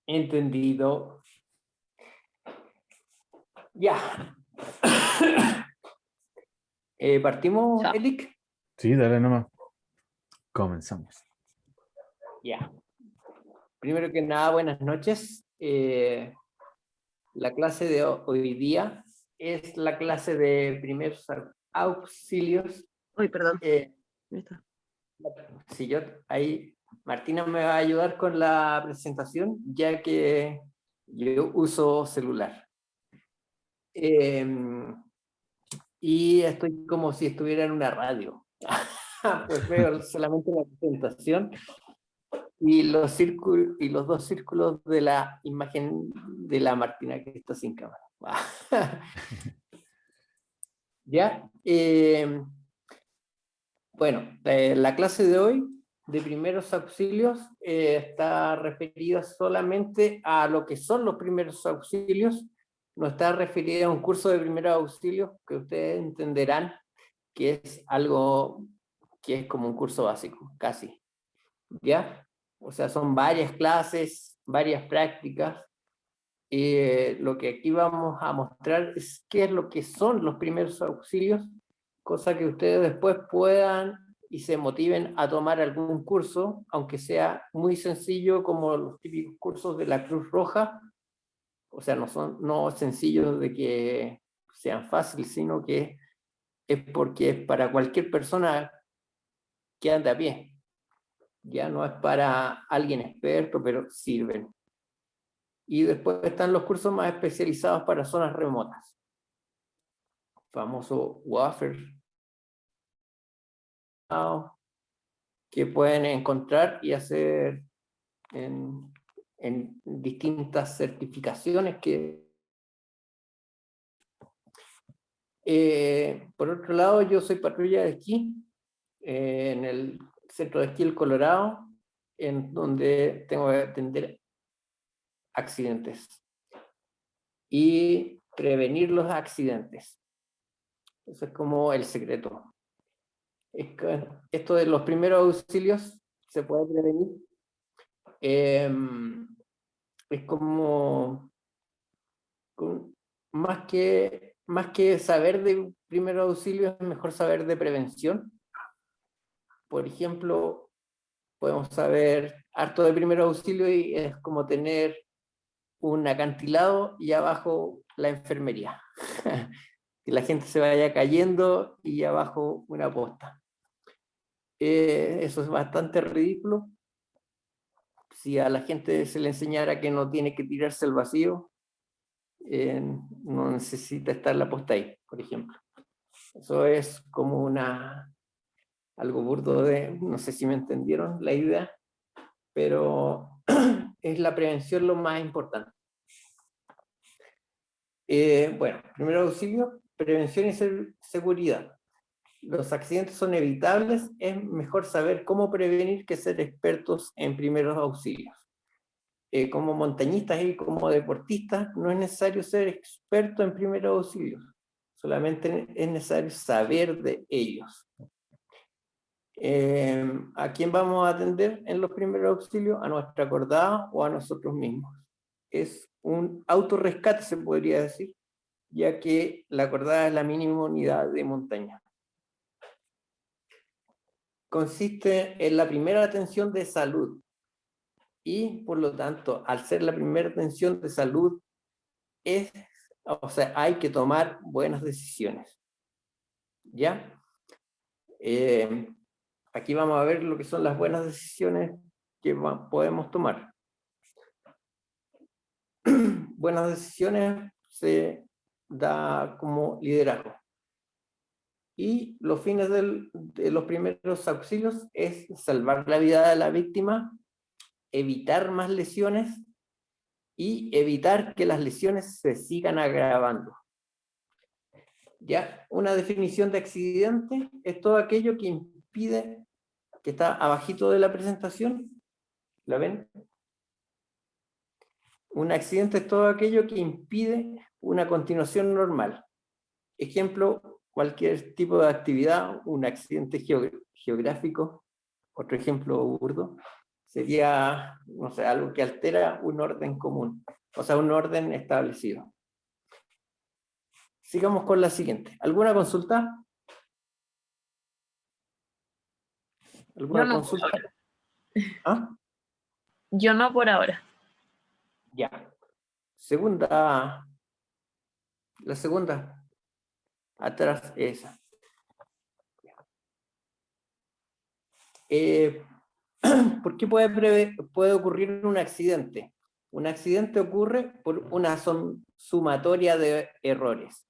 Entendido. Ya. ¿Partimos, Ya. Elic? Sí, dale nomás. Comenzamos. Ya. Primero que nada, buenas noches. La clase de hoy día es la clase de primeros auxilios. Uy, perdón. Eh, Ahí está. si yo ahí, Martina me va a ayudar con la presentación, ya que yo uso celular. Y estoy como si estuviera en una radio. Pues veo solamente la presentación y los círculos y los dos círculos de la imagen de la Martina que está sin cámara. Ya. Bueno, la clase de hoy de primeros auxilios está referida solamente a lo que son los primeros auxilios. No está referida a un curso de primeros auxilios que ustedes entenderán que es algo que es como un curso básico, casi. ¿Ya? O sea, son varias clases, varias prácticas. Lo que aquí vamos a mostrar es qué es lo que son los primeros auxilios, cosa que ustedes después puedan y se motiven a tomar algún curso, aunque sea muy sencillo como los típicos cursos de la Cruz Roja. O sea, no son sencillos de que sean fáciles, sino que es porque es para cualquier persona que ande a pie. Ya no es para alguien experto, pero sirven. Y después están los cursos más especializados para zonas remotas. Famoso wafer que pueden encontrar y hacer en distintas certificaciones que por otro lado, yo soy patrulla de esquí en el centro de esquí El Colorado, en donde tengo que atender accidentes y prevenir los accidentes. Eso es como el secreto. Esto de los primeros auxilios se puede prevenir. Es como más que saber de primeros auxilios, es mejor saber de prevención. Por ejemplo, podemos saber harto de primer auxilio y es como tener un acantilado y abajo la enfermería. Que la gente se vaya cayendo y abajo una posta. Eso es bastante ridículo. Si a la gente se le enseñara que no tiene que tirarse al vacío, no necesita estar la posta ahí, por ejemplo. Eso es como algo burdo no sé si me entendieron la idea, pero es la prevención lo más importante. Bueno, primer auxilio, prevención y seguridad. Los accidentes son evitables, es mejor saber cómo prevenir que ser expertos en primeros auxilios. Como montañistas y como deportistas, no es necesario ser experto en primeros auxilios, solamente es necesario saber de ellos. ¿A quién vamos a atender en los primeros auxilios? ¿A nuestra acordada o a nosotros mismos? Es un autorrescate, se podría decir, ya que la acordada es la mínima unidad de montaña. Consiste en la primera atención de salud y, por lo tanto, al ser la primera atención de salud, hay que tomar buenas decisiones. ¿Ya? Aquí vamos a ver lo que son las buenas decisiones que podemos tomar. Buenas decisiones se da como liderazgo. Y los fines de los primeros auxilios es salvar la vida de la víctima, evitar más lesiones y evitar que las lesiones se sigan agravando. Ya, una definición de accidente es todo aquello que impide, que está abajito de la presentación, ¿la ven? Un accidente es todo aquello que impide una continuación normal. Ejemplo, cualquier tipo de actividad, un accidente geográfico, Otro ejemplo burdo sería, no sé, algo que altera un orden común, o sea, un orden establecido. Sigamos con la siguiente. ¿Alguna consulta? ¿Alguna Yo no por consulta? ahora. ¿Ah? Yo no por ahora. Ya. Segunda, la segunda, atrás esa. ¿Por qué puede ocurrir un accidente? Un accidente ocurre por una sumatoria de errores.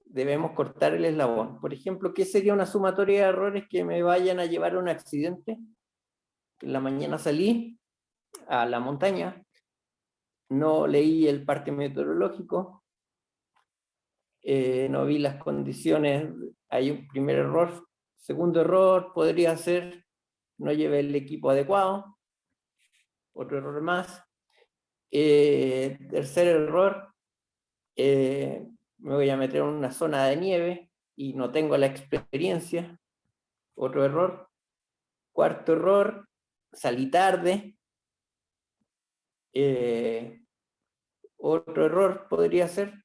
Debemos cortar el eslabón. Por ejemplo, ¿qué sería una sumatoria de errores que me vayan a llevar a un accidente? En la mañana salí a la montaña, no leí el parte meteorológico, no vi las condiciones, hay un primer error. Segundo error podría ser, no llevé el equipo adecuado. Otro error más. Tercer error, me voy a meter en una zona de nieve y no tengo la experiencia. Otro error. Cuarto error, salí tarde. Otro error podría ser,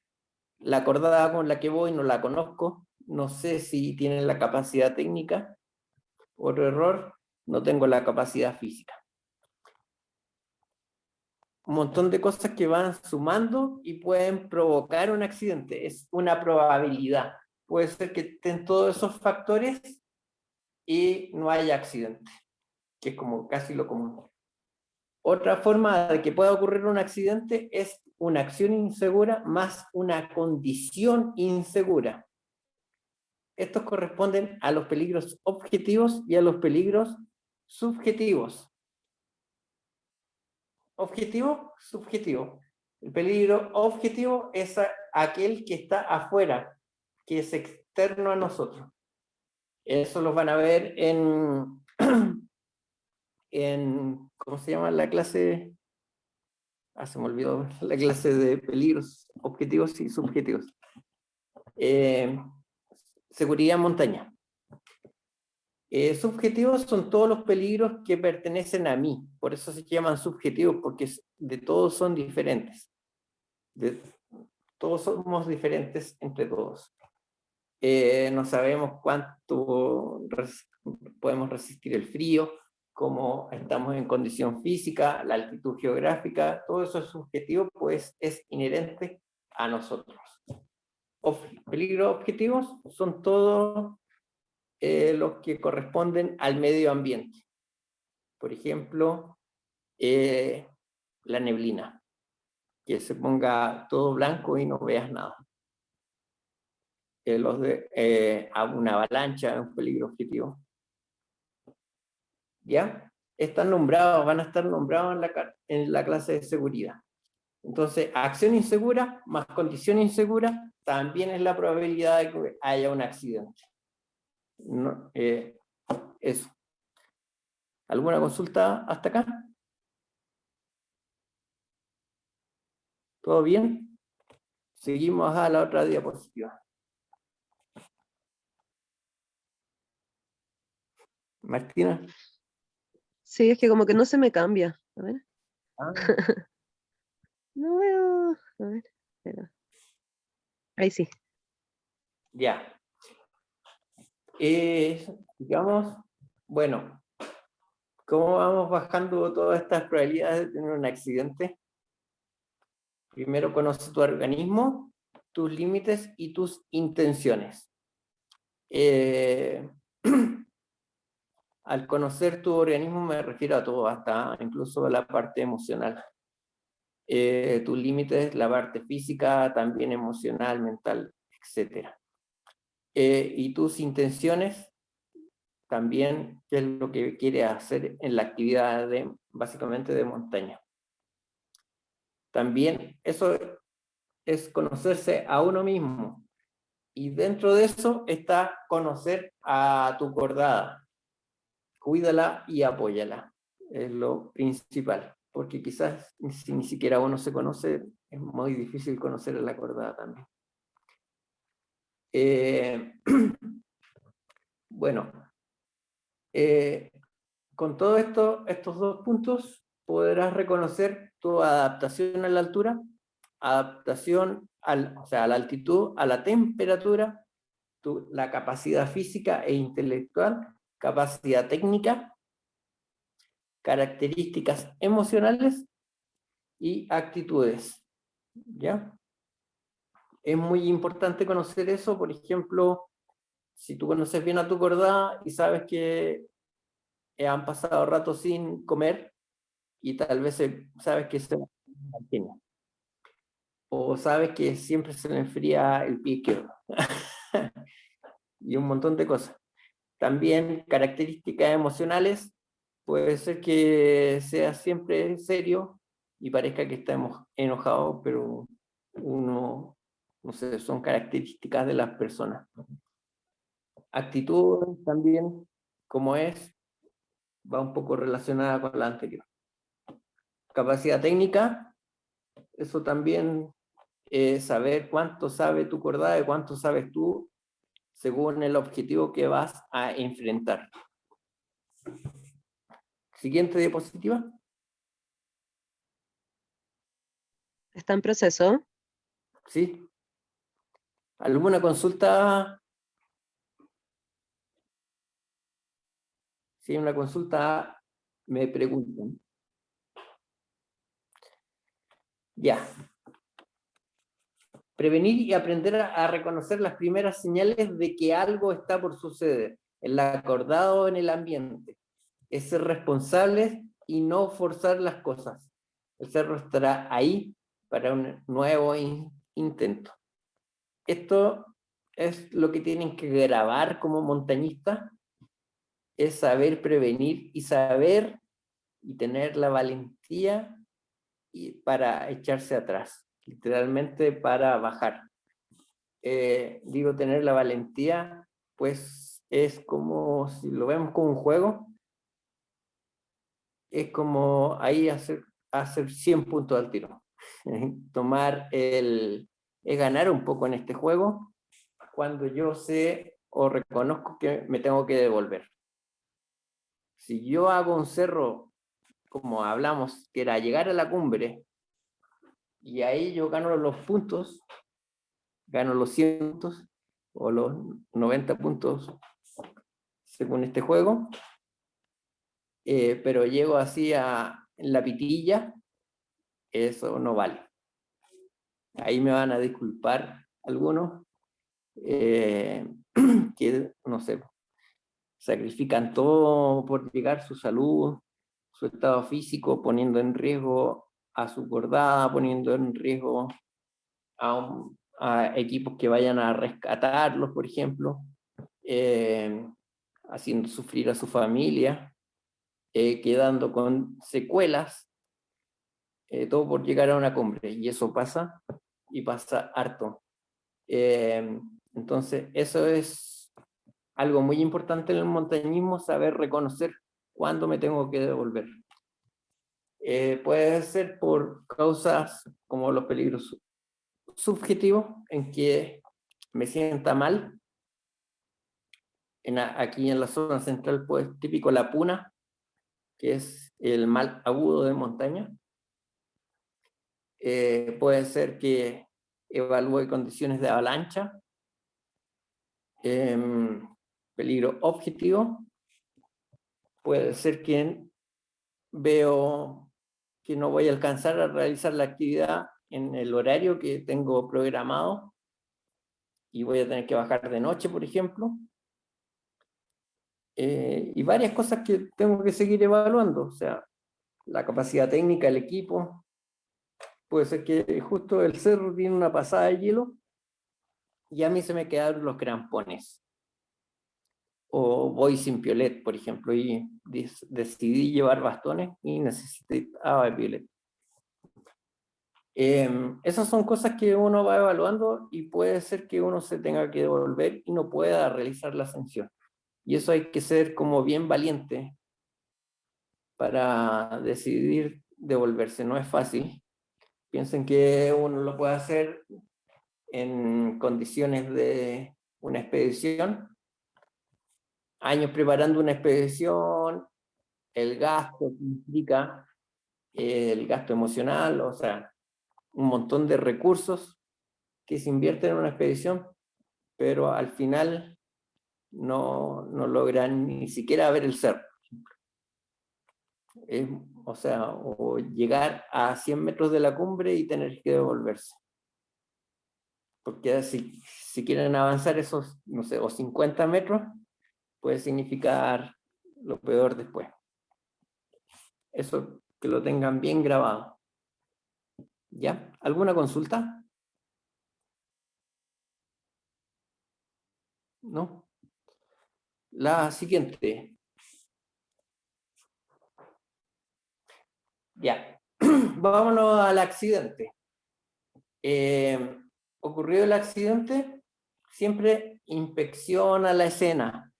la cordada con la que voy no la conozco, no sé si tienen la capacidad técnica. Otro error, no tengo la capacidad física. Un montón de cosas que van sumando y pueden provocar un accidente. Es una probabilidad. Puede ser que estén todos esos factores y no haya accidente, que es como casi lo común. Otra forma de que pueda ocurrir un accidente es una acción insegura más una condición insegura. Estos corresponden a los peligros objetivos y a los peligros subjetivos. Objetivo, subjetivo. El peligro objetivo es aquel que está afuera, que es externo a nosotros. Eso lo van a ver en ¿cómo se llama la clase? Se me olvidó la clase de peligros objetivos y subjetivos. Seguridad en montaña. Subjetivos son todos los peligros que pertenecen a mí, por eso se llaman subjetivos, porque de todos son diferentes. Todos somos diferentes entre todos. No sabemos cuánto podemos resistir el frío, cómo estamos en condición física, la altitud geográfica, todo eso es subjetivo, pues es inherente a nosotros. Peligros objetivos son todos los que corresponden al medio ambiente. Por ejemplo, la neblina, que se ponga todo blanco y no veas nada. Una avalancha es un peligro objetivo. ¿Ya? Están nombrados, van a estar nombrados en la clase de seguridad. Entonces, acción insegura más condición insegura también es la probabilidad de que haya un accidente. No, eso. ¿Alguna consulta hasta acá? ¿Todo bien? Seguimos a la otra diapositiva. Martina. Sí, es que como que no se me cambia. A ver. Ah. No veo. A ver. Espera. Ahí sí. Ya. Digamos, bueno, ¿cómo vamos bajando todas estas probabilidades de tener un accidente? Primero conoce tu organismo, tus límites y tus intenciones. Al conocer tu organismo me refiero a todo, hasta incluso a la parte emocional. Tus límites, la parte física, también emocional, mental, etc. Y tus intenciones, también qué es lo que quieres hacer en la actividad básicamente de montaña. También eso es conocerse a uno mismo. Y dentro de eso está conocer a tu cordada. Cuídala y apóyala. Es lo principal. Porque quizás si ni siquiera uno se conoce, es muy difícil conocer a la cordada también. Bueno, con todo esto, estos dos puntos, podrás reconocer tu adaptación a la altura, adaptación o sea, a la altitud, a la temperatura, la capacidad física e intelectual, capacidad técnica, características emocionales y actitudes. ¿Ya? Es muy importante conocer eso. Por ejemplo, si tú conoces bien a tu cordada y sabes que han pasado rato sin comer y tal vez sabes que se mantiene, o sabes que siempre se le enfría el pie izquierdo y un montón de cosas. También características emocionales, puede ser que sea siempre serio y parezca que estamos enojados, pero uno, no sé, son características de las personas. Actitud también, como va un poco relacionada con la anterior. Capacidad técnica, eso también es saber cuánto sabe tu cordada y cuánto sabes tú según el objetivo que vas a enfrentar. Siguiente diapositiva. ¿Está en proceso? ¿Sí? ¿Alguna consulta? Si hay una consulta, me preguntan. Ya. Prevenir y aprender a reconocer las primeras señales de que algo está por suceder, en la acordado o en el ambiente. Es ser responsables y no forzar las cosas. El cerro estará ahí para un nuevo intento. Esto es lo que tienen que grabar como montañistas, es saber prevenir y saber y tener la valentía para echarse atrás, literalmente para bajar. Digo tener la valentía, pues es como, si lo vemos como un juego, es como ahí hacer 100 puntos al tiro. Es ganar un poco en este juego cuando yo sé o reconozco que me tengo que devolver. Si yo hago un cerro, como hablamos, que era llegar a la cumbre, y ahí yo gano los puntos, gano los 100 puntos, o los 90 puntos, según este juego, pero llego así en la pitilla, eso no vale. Ahí me van a disculpar algunos, que, no sé, sacrifican todo por llegar, su salud, su estado físico, poniendo en riesgo a su cordada, poniendo en riesgo a equipos que vayan a rescatarlos, por ejemplo, haciendo sufrir a su familia, quedando con secuelas, todo por llegar a una cumbre, y eso pasa, y pasa harto. Entonces, eso es algo muy importante en el montañismo, saber reconocer cuándo me tengo que devolver. Puede ser por causas como los peligros subjetivos, en que me sienta mal. Aquí en la zona central, pues típico la puna, que es el mal agudo de montaña. Puede ser que evalúe condiciones de avalancha. Peligro objetivo. Puede ser que veo que no voy a alcanzar a realizar la actividad en el horario que tengo programado y voy a tener que bajar de noche, por ejemplo. Y varias cosas que tengo que seguir evaluando, o sea, la capacidad técnica del equipo. Puede ser que justo el cerro tiene una pasada de hielo y a mí se me quedaron los crampones. O voy sin piolet, por ejemplo, y decidí llevar bastones y necesitaba piolet. Esas son cosas que uno va evaluando y puede ser que uno se tenga que devolver y no pueda realizar la ascensión. Y eso hay que ser como bien valiente para decidir devolverse. No es fácil. Piensen que uno lo puede hacer en condiciones de una expedición, años preparando una expedición, el gasto que implica, el gasto emocional, o sea, un montón de recursos que se invierten en una expedición, pero al final no logran ni siquiera ver el cerro. O sea, o llegar a 100 metros de la cumbre y tener que devolverse. Porque si quieren avanzar esos, no sé, o 50 metros, puede significar lo peor después. Eso que lo tengan bien grabado. ¿Ya? ¿Alguna consulta? ¿No? La siguiente. Ya. Vámonos al accidente. Ocurrió el accidente, siempre inspecciona la escena,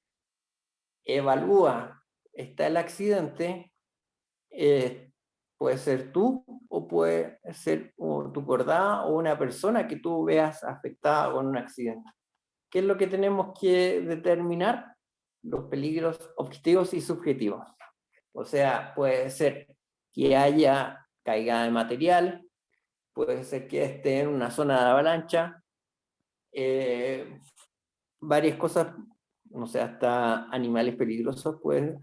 evalúa, está el accidente, puede ser tú o puede ser tu cordada o una persona que tú veas afectada con un accidente. ¿Qué es lo que tenemos que determinar? Los peligros objetivos y subjetivos. O sea, puede ser que haya caída de material, puede ser que esté en una zona de avalancha, varias cosas, no sé, hasta animales peligrosos pueden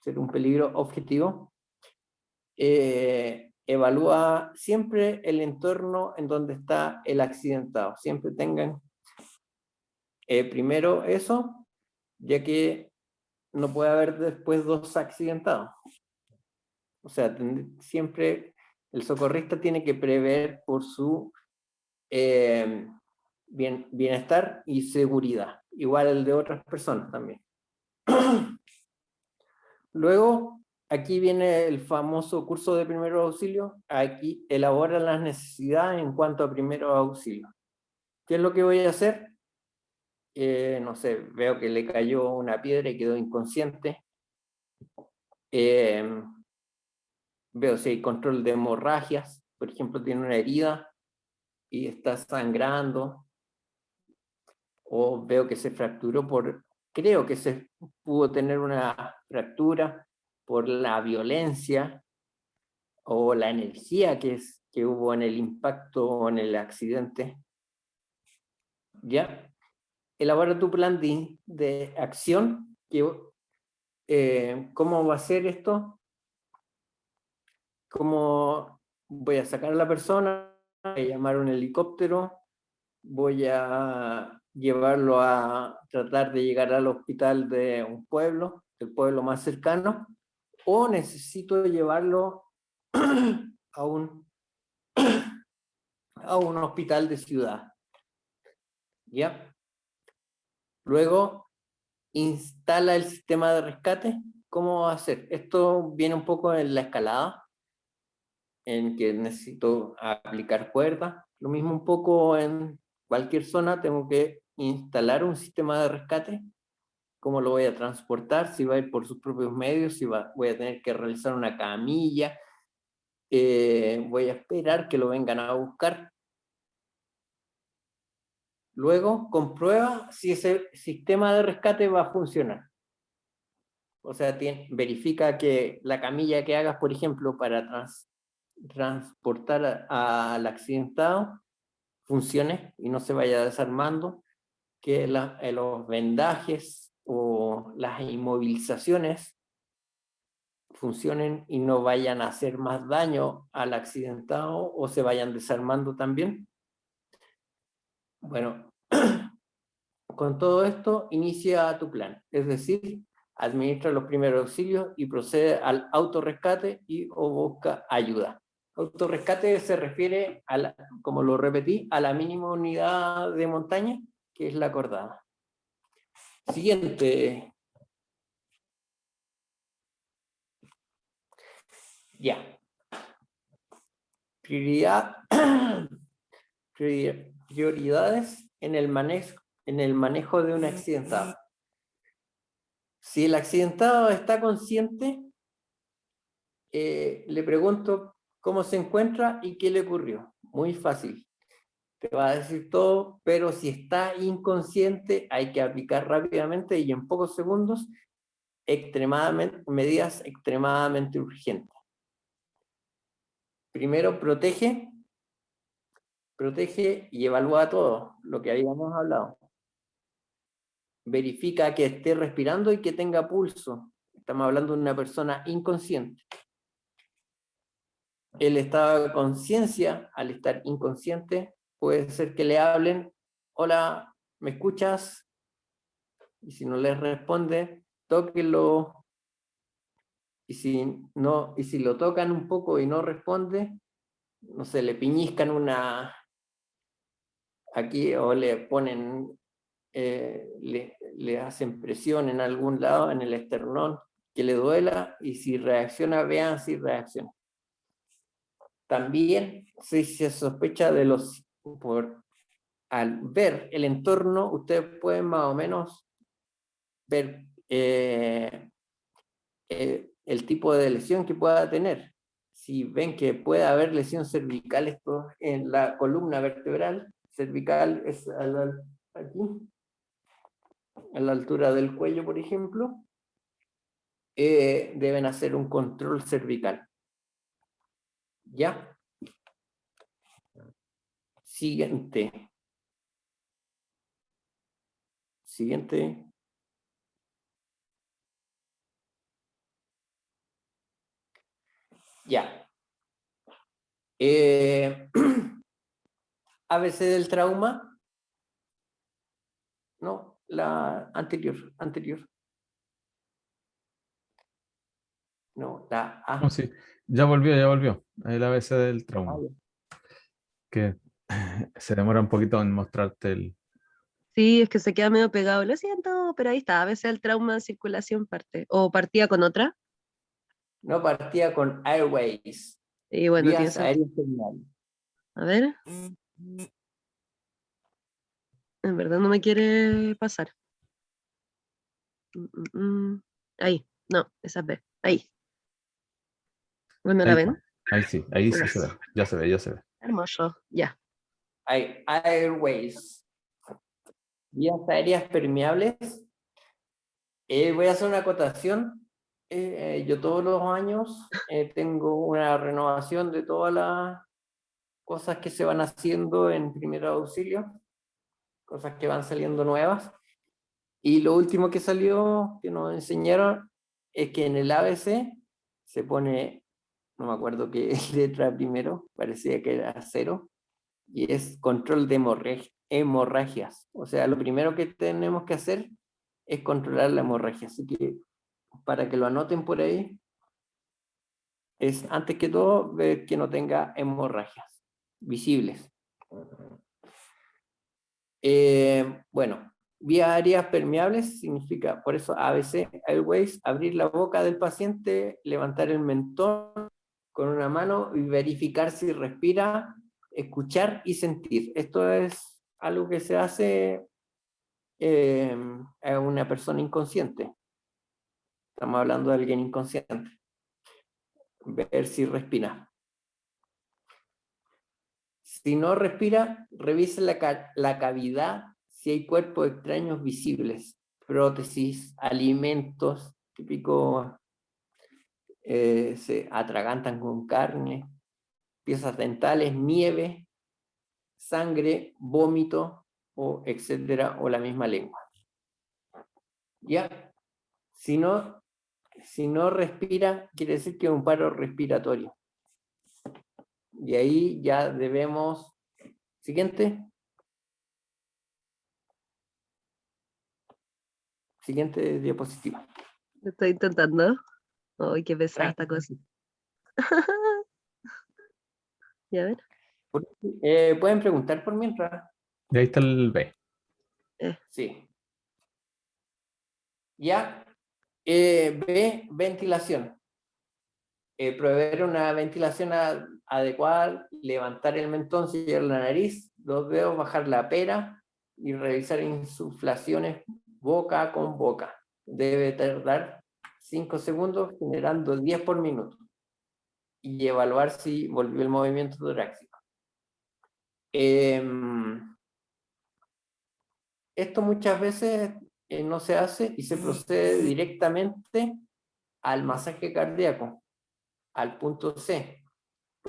ser un peligro objetivo. Evalúa siempre el entorno en donde está el accidentado. Siempre tengan primero eso, ya que no puede haber después dos accidentados. O sea, siempre el socorrista tiene que prever por su bienestar y seguridad, igual el de otras personas también. Luego, aquí viene el famoso curso de primeros auxilios. Aquí elabora las necesidades en cuanto a primeros auxilios. ¿Qué es lo que voy a hacer? No sé, veo que le cayó una piedra y quedó inconsciente. Veo si hay control de hemorragias. Por ejemplo, tiene una herida y está sangrando. O veo que se fracturó creo que se pudo tener una fractura por la violencia o la energía que hubo en el impacto o en el accidente. ¿Ya? Elabora tu plan de acción. ¿Cómo va a ser esto? ¿Cómo voy a sacar a la persona? Voy a llamar a un helicóptero. Voy a llevarlo a tratar de llegar al hospital de un pueblo, el pueblo más cercano, o necesito llevarlo a un hospital de ciudad. ¿Ya? Luego, instala el sistema de rescate. ¿Cómo va a hacer? Esto viene un poco en la escalada, en que necesito aplicar cuerda. Lo mismo un poco en cualquier zona, tengo que instalar un sistema de rescate. ¿Cómo lo voy a transportar? Si va a ir por sus propios medios, si voy a tener que realizar una camilla, voy a esperar que lo vengan a buscar. Luego, comprueba si ese sistema de rescate va a funcionar. O sea, verifica que la camilla que hagas, por ejemplo, para transportar al accidentado, funcione y no se vaya desarmando, que los vendajes o las inmovilizaciones funcionen y no vayan a hacer más daño al accidentado o se vayan desarmando también. Bueno, con todo esto inicia tu plan, es decir, administra los primeros auxilios y procede al autorrescate o busca ayuda. Autorrescate se refiere, como lo repetí, a la mínima unidad de montaña, que es la cordada. Siguiente. Ya. Prioridades en el manejo de un accidentado. Si el accidentado está consciente, le pregunto cómo se encuentra y qué le ocurrió. Muy fácil. Te va a decir todo, pero si está inconsciente, hay que aplicar rápidamente y en pocos segundos medidas extremadamente urgentes. Primero, protege y evalúa todo lo que habíamos hablado. Verifica que esté respirando y que tenga pulso. Estamos hablando de una persona inconsciente. El estado de conciencia, al estar inconsciente, puede ser que le hablen, hola, ¿me escuchas? Y si no les responde, tóquenlo. Y si lo tocan un poco y no responde, no sé, le piñiscan aquí o le ponen, le hacen presión en algún lado, en el esternón, que le duela, y si reacciona, vean si reacciona. También, si se sospecha al ver el entorno, ustedes pueden más o menos ver el tipo de lesión que pueda tener. Si ven que puede haber lesión cervical, esto en la columna vertebral, cervical es aquí, a la altura del cuello, por ejemplo, deben hacer un control cervical. ¿Ya? Siguiente. Ya. ABC del trauma. No, la anterior. No, la A. Oh, sí, ya volvió. El ABC del trauma. Que se demora un poquito en mostrarte el. Sí, es que se queda medio pegado. Lo siento, pero ahí está. A veces el trauma de circulación parte. O partía con otra. No, partía con airways. Y bueno, tiene Vías sentido. aéreas terminales. A ver. En verdad no me quiere pasar. Ahí. No, esa es B. Ahí. Bueno, ¿la Ahí ven? está. Ahí sí se ve. Gracias. Ya se ve. Hermoso. Ya. Hay airways. Vías aéreas permeables. Voy a hacer una acotación. Yo todos los años tengo una renovación de todas las cosas que se van haciendo en primer auxilio, cosas que van saliendo nuevas. Y lo último que salió, que nos enseñaron, es que en el ABC se pone, no me acuerdo qué letra primero, parecía que era 0, y es control de hemorragias. O sea, lo primero que tenemos que hacer es controlar la hemorragia. Así que, para que lo anoten por ahí, es antes que todo ver que no tenga hemorragias visibles. Bueno, vías aéreas permeables significa, por eso ABC, Airways, abrir la boca del paciente, levantar el mentón con una mano y verificar si respira, escuchar y sentir. Esto es algo que se hace a una persona inconsciente. Estamos hablando de alguien inconsciente. Ver si respira. Si no respira, revise la cavidad si hay cuerpos extraños visibles, prótesis, alimentos, típico, se atragantan con carne, piezas dentales, nieve, sangre, vómito, o etcétera, o la misma lengua. ¿Ya? Si no respira, quiere decir que es un paro respiratorio. Y ahí ya debemos... Siguiente diapositiva. Lo estoy intentando. Ay, qué pesada esta cosa. Ya ver. Pueden preguntar por mientras. Y ahí está el B. Sí. Ya. B, ventilación. Proveer una ventilación adecuada, levantar el mentón, sellar la nariz, 2 dedos, bajar la pera y realizar insuflaciones boca con boca. Debe tardar 5 segundos, generando 10 por minuto. Y evaluar si volvió el movimiento torácico. Esto muchas veces no se hace y se procede directamente al masaje cardíaco, al punto C,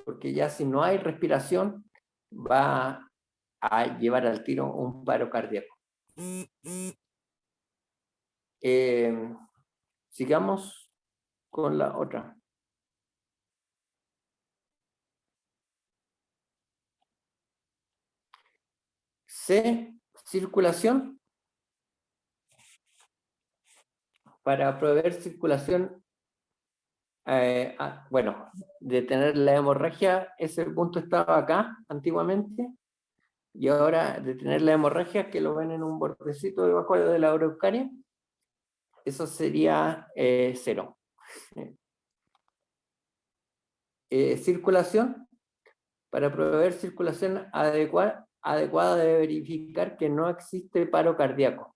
porque ya si no hay respiración, va a llevar al tiro un paro cardíaco. Sigamos con la otra. C, circulación. Para proveer circulación, bueno, detener la hemorragia, ese punto estaba acá antiguamente, y ahora detener la hemorragia, que lo ven en un bordecito debajo de la urticaria, eso sería 0. Circulación. Para proveer circulación adecuada debe verificar que no existe paro cardíaco.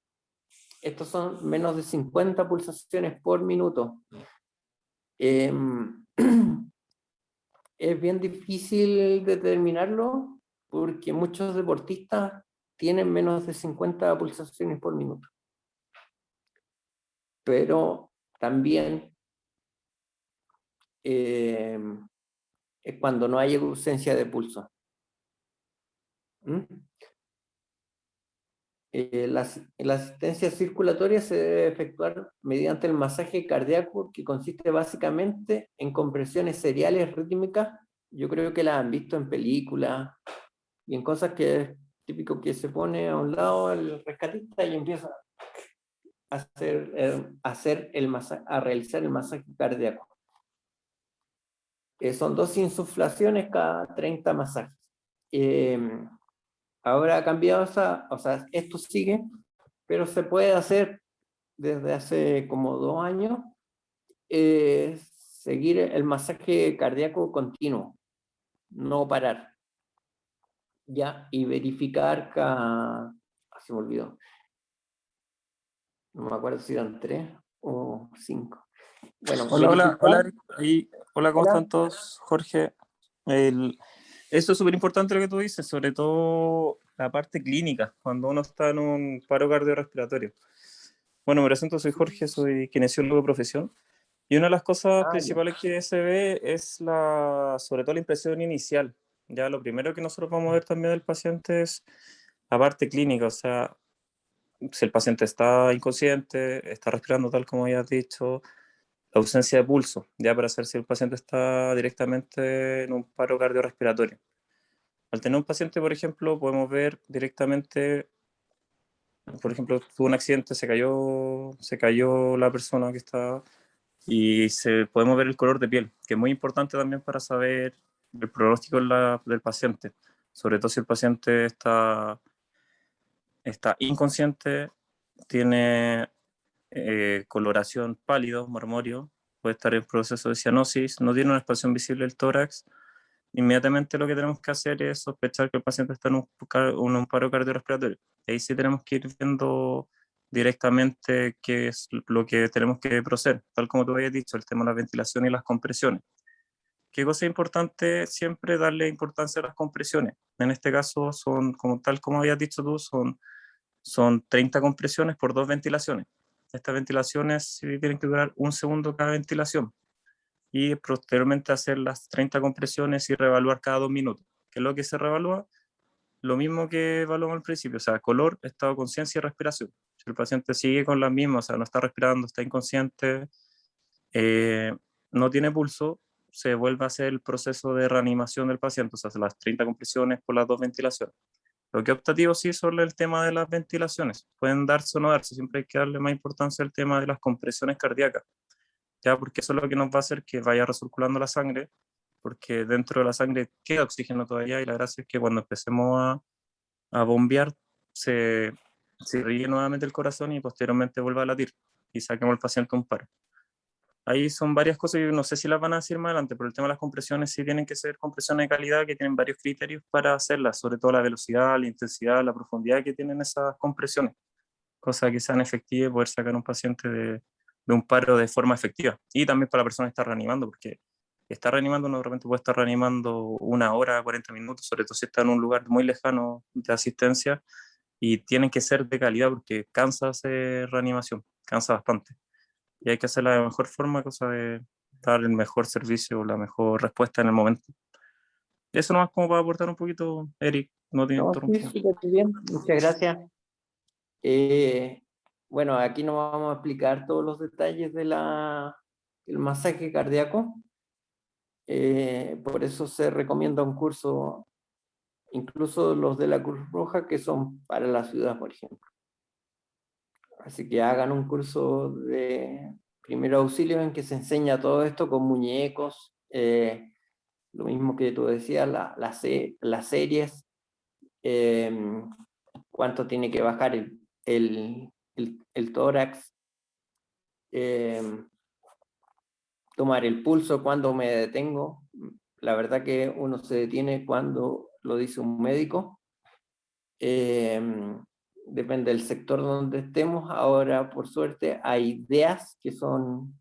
Estos son menos de 50 pulsaciones por minuto. Es bien difícil determinarlo porque muchos deportistas tienen menos de 50 pulsaciones por minuto. Pero también es cuando no hay ausencia de pulso. La asistencia circulatoria se debe efectuar mediante el masaje cardíaco, que consiste básicamente en compresiones seriales rítmicas. Yo creo que las han visto en películas y en cosas que es típico, que se pone a un lado el rescatista y empieza a realizar el masaje cardíaco. Son 2 insuflaciones cada 30 masajes. Ahora ha cambiado esto sigue, pero se puede hacer desde hace como 2 años, seguir el masaje cardíaco continuo, no parar, ya, y verificar se me olvidó, no me acuerdo si eran 3 o 5. Bueno, Hola, hola, ¿cómo Hola. están todos? Jorge, eso es súper importante lo que tú dices, sobre todo la parte clínica, cuando uno está en un paro cardiorrespiratorio. Bueno, me presento, soy Jorge, soy kinesiólogo de profesión, y una de las cosas principales que se ve es sobre todo la impresión inicial. Ya lo primero que nosotros vamos a ver también del paciente es la parte clínica, o sea, si el paciente está inconsciente, está respirando tal como ya has dicho, la ausencia de pulso, ya para saber si el paciente está directamente en un paro cardiorrespiratorio. Al tener un paciente, por ejemplo, podemos ver directamente, por ejemplo, tuvo un accidente, se cayó la persona que estaba, y podemos ver el color de piel, que es muy importante también para saber el pronóstico del paciente, sobre todo si el paciente está inconsciente, tiene coloración pálido, marmóreo, puede estar en proceso de cianosis, no tiene una expansión visible del tórax. Inmediatamente lo que tenemos que hacer es sospechar que el paciente está en un paro cardiorrespiratorio. Ahí sí tenemos que ir viendo directamente qué es lo que tenemos que proceder, tal como tú habías dicho, el tema de la ventilación y las compresiones. ¿Qué cosa es importante? Siempre darle importancia a las compresiones. En este caso son, tal como habías dicho tú, son 30 compresiones por 2 ventilaciones. Estas ventilaciones tienen que durar 1 segundo cada ventilación, y posteriormente hacer las 30 compresiones y reevaluar cada 2 minutos. ¿Qué es lo que se reevalúa? Lo mismo que evaluamos al principio, o sea, color, estado de conciencia y respiración. Si el paciente sigue con las mismas, o sea, no está respirando, está inconsciente, no tiene pulso, se vuelve a hacer el proceso de reanimación del paciente, o sea, las 30 compresiones por las 2 ventilaciones. Lo que es optativo sí sobre el tema de las ventilaciones. Pueden darse o no darse, siempre hay que darle más importancia al tema de las compresiones cardíacas, ya, porque eso es lo que nos va a hacer que vaya recirculando la sangre, porque dentro de la sangre queda oxígeno todavía, y la gracia es que cuando empecemos a bombear se irrigue nuevamente el corazón y posteriormente vuelva a latir y saquemos al paciente un paro. Ahí son varias cosas, yo no sé si las van a decir más adelante, pero el tema de las compresiones sí tienen que ser compresiones de calidad que tienen varios criterios para hacerlas, sobre todo la velocidad, la intensidad, la profundidad que tienen esas compresiones, cosa que sean efectivas y poder sacar a un paciente de un paro de forma efectiva. Y también para la persona que está reanimando, porque está reanimando, uno de repente puede estar reanimando 1 hora, 40 minutos, sobre todo si está en un lugar muy lejano de asistencia, y tienen que ser de calidad porque cansa hacer reanimación, cansa bastante. Y hay que hacerla de la mejor forma, cosa de dar el mejor servicio, la mejor respuesta en el momento. Eso nomás como para aportar un poquito, Eric, no te No, sí, interrumpí. súper bien, muchas gracias. Bueno, aquí no vamos a explicar todos los detalles del masaje cardíaco. Por eso se recomienda un curso, incluso los de la Cruz Roja, que son para la ciudad, por ejemplo. Así que hagan un curso de primer auxilio en que se enseña todo esto con muñecos, lo mismo que tú decías, las series, cuánto tiene que bajar el tórax, tomar el pulso, cuando me detengo. La verdad que uno se detiene cuando lo dice un médico. Depende del sector donde estemos. Ahora, por suerte, hay DEAs que son...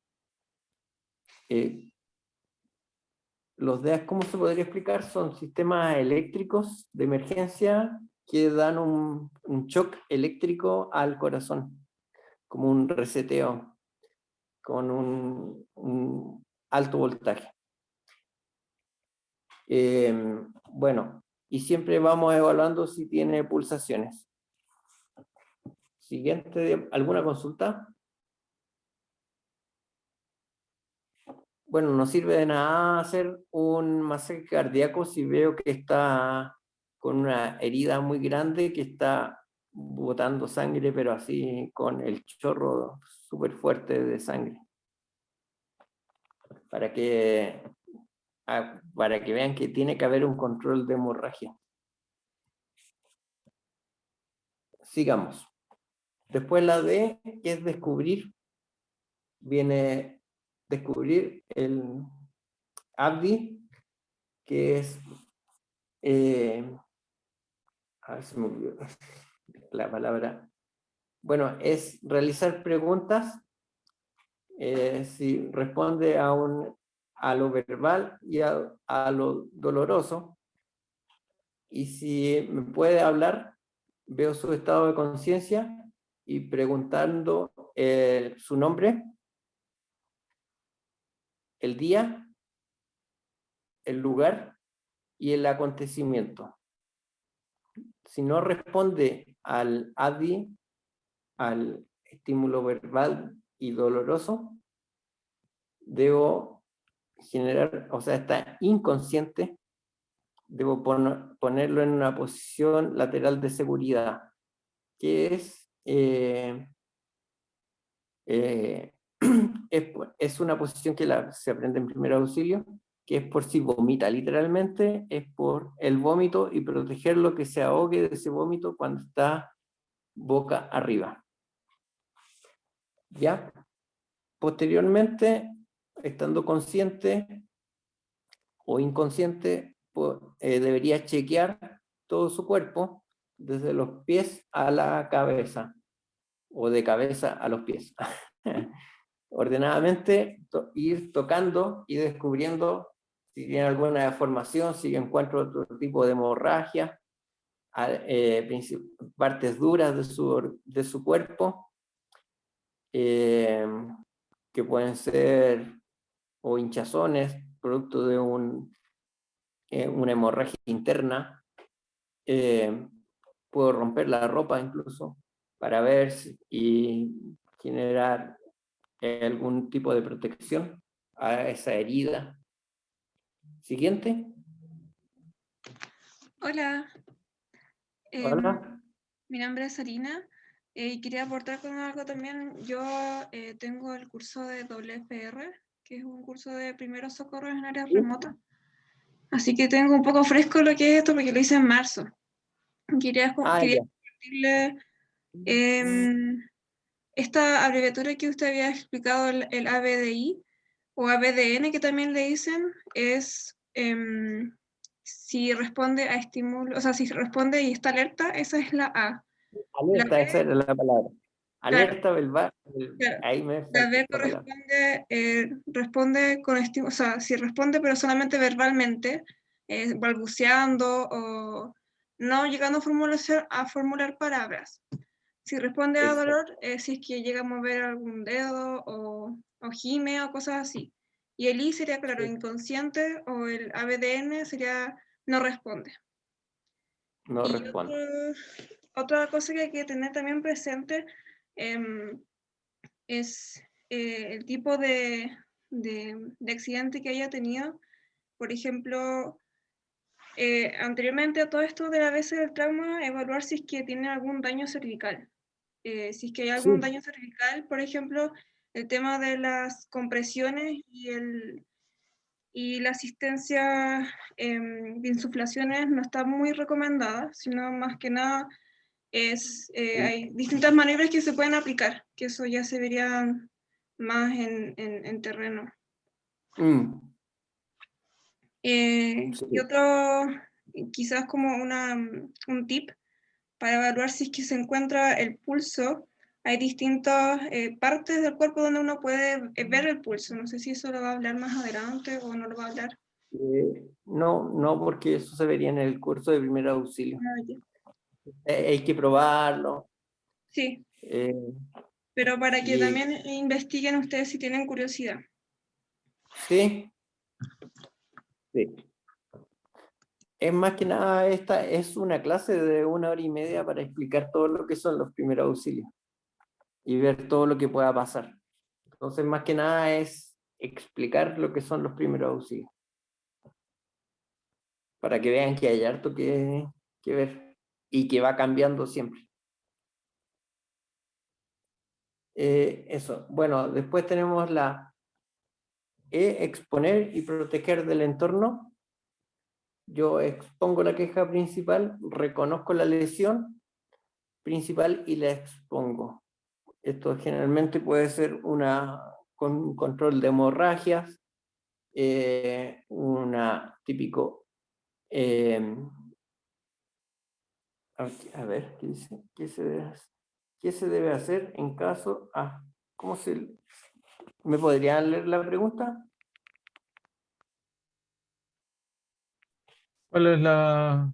los DEAs, ¿cómo se podría explicar? Son sistemas eléctricos de emergencia que dan un shock eléctrico al corazón, como un reseteo con un alto voltaje. Bueno, y siempre vamos evaluando si tiene pulsaciones. Siguiente, ¿alguna consulta? Bueno, no sirve de nada hacer un masaje cardíaco si veo que está con una herida muy grande, que está botando sangre, pero así con el chorro súper fuerte de sangre. Para que vean que tiene que haber un control de hemorragia. Sigamos. Después la D, que es descubrir, viene descubrir el ABDI, que es, a ver si me olvidó la palabra, bueno, es realizar preguntas, si responde a lo verbal y a lo doloroso, y si me puede hablar, veo su estado de conciencia y preguntando su nombre, el día, el lugar y el acontecimiento. Si no responde al ADI, al estímulo verbal y doloroso, debo generar, o sea, está inconsciente, debo ponerlo en una posición lateral de seguridad, que es una posición que se aprende en primer auxilio, que es por si vomita, literalmente es por el vómito y protegerlo que se ahogue de ese vómito cuando está boca arriba. ¿Ya? Posteriormente, estando consciente o inconsciente, debería chequear todo su cuerpo, desde los pies a la cabeza, o de cabeza a los pies. Ordenadamente, ir tocando y descubriendo si tiene alguna deformación, si encuentro otro tipo de hemorragia, partes duras de su cuerpo, que pueden ser o hinchazones, producto de una hemorragia interna. Puedo romper la ropa incluso para ver y generar algún tipo de protección a esa herida. Siguiente. Hola, Hola. mi nombre es Sarina y quería aportar con algo también. Yo tengo el curso de WFR, que es un curso de primeros socorros en áreas remotas. Así que tengo un poco fresco lo que es esto porque lo hice en marzo. Quería compartirle esta abreviatura que usted había explicado, el ABDI o ABDN, que también le dicen, es si responde a estímulo, o sea, si responde y está alerta, esa es la A. Alerta, esa era la palabra. Alerta verbal. Claro. Ahí me La B falta la corresponde, responde con estímulo, o sea, si responde pero solamente verbalmente, balbuceando no llegando a formular palabras. Si responde a Exacto. dolor, si es que llega a mover algún dedo o gime o cosas así. Y el I sería, claro, Sí. inconsciente, o el ABDN sería no responde. No Y respondo. otra cosa que hay que tener también presente es el tipo de accidente que haya tenido. Por ejemplo, anteriormente a todo esto de la AVC del trauma, evaluar si es que tiene algún daño cervical. Si es que hay algún Sí. daño cervical, por ejemplo, el tema de las compresiones y la asistencia de insuflaciones no está muy recomendada, sino más que nada hay distintas maniobras que se pueden aplicar, que eso ya se vería más en terreno. Mm, Y sí. otro, quizás como un tip para evaluar si es que se encuentra el pulso. Hay distintas partes del cuerpo donde uno puede ver el pulso. No sé si eso lo va a hablar más adelante o no lo va a hablar. No, no, porque eso se vería en el curso de primer auxilio. Ah, ya. Hay que probarlo. Sí, eh, pero para que y también investiguen ustedes si tienen curiosidad. sí, sí. Es más que nada, esta es una clase de 1 hora y media para explicar todo lo que son los primeros auxilios y ver todo lo que pueda pasar. Entonces, más que nada es explicar lo que son los primeros auxilios, para que vean que hay harto que ver y que va cambiando siempre. Eso. Bueno, después tenemos la E, exponer y proteger del entorno. Yo expongo la queja principal, reconozco la lesión principal y la expongo. Esto generalmente puede ser con un control de hemorragias, una típico, a ver, ¿qué dice? ¿Qué se debe hacer en caso? ¿Me podrían leer la pregunta? ¿Cuál es la...?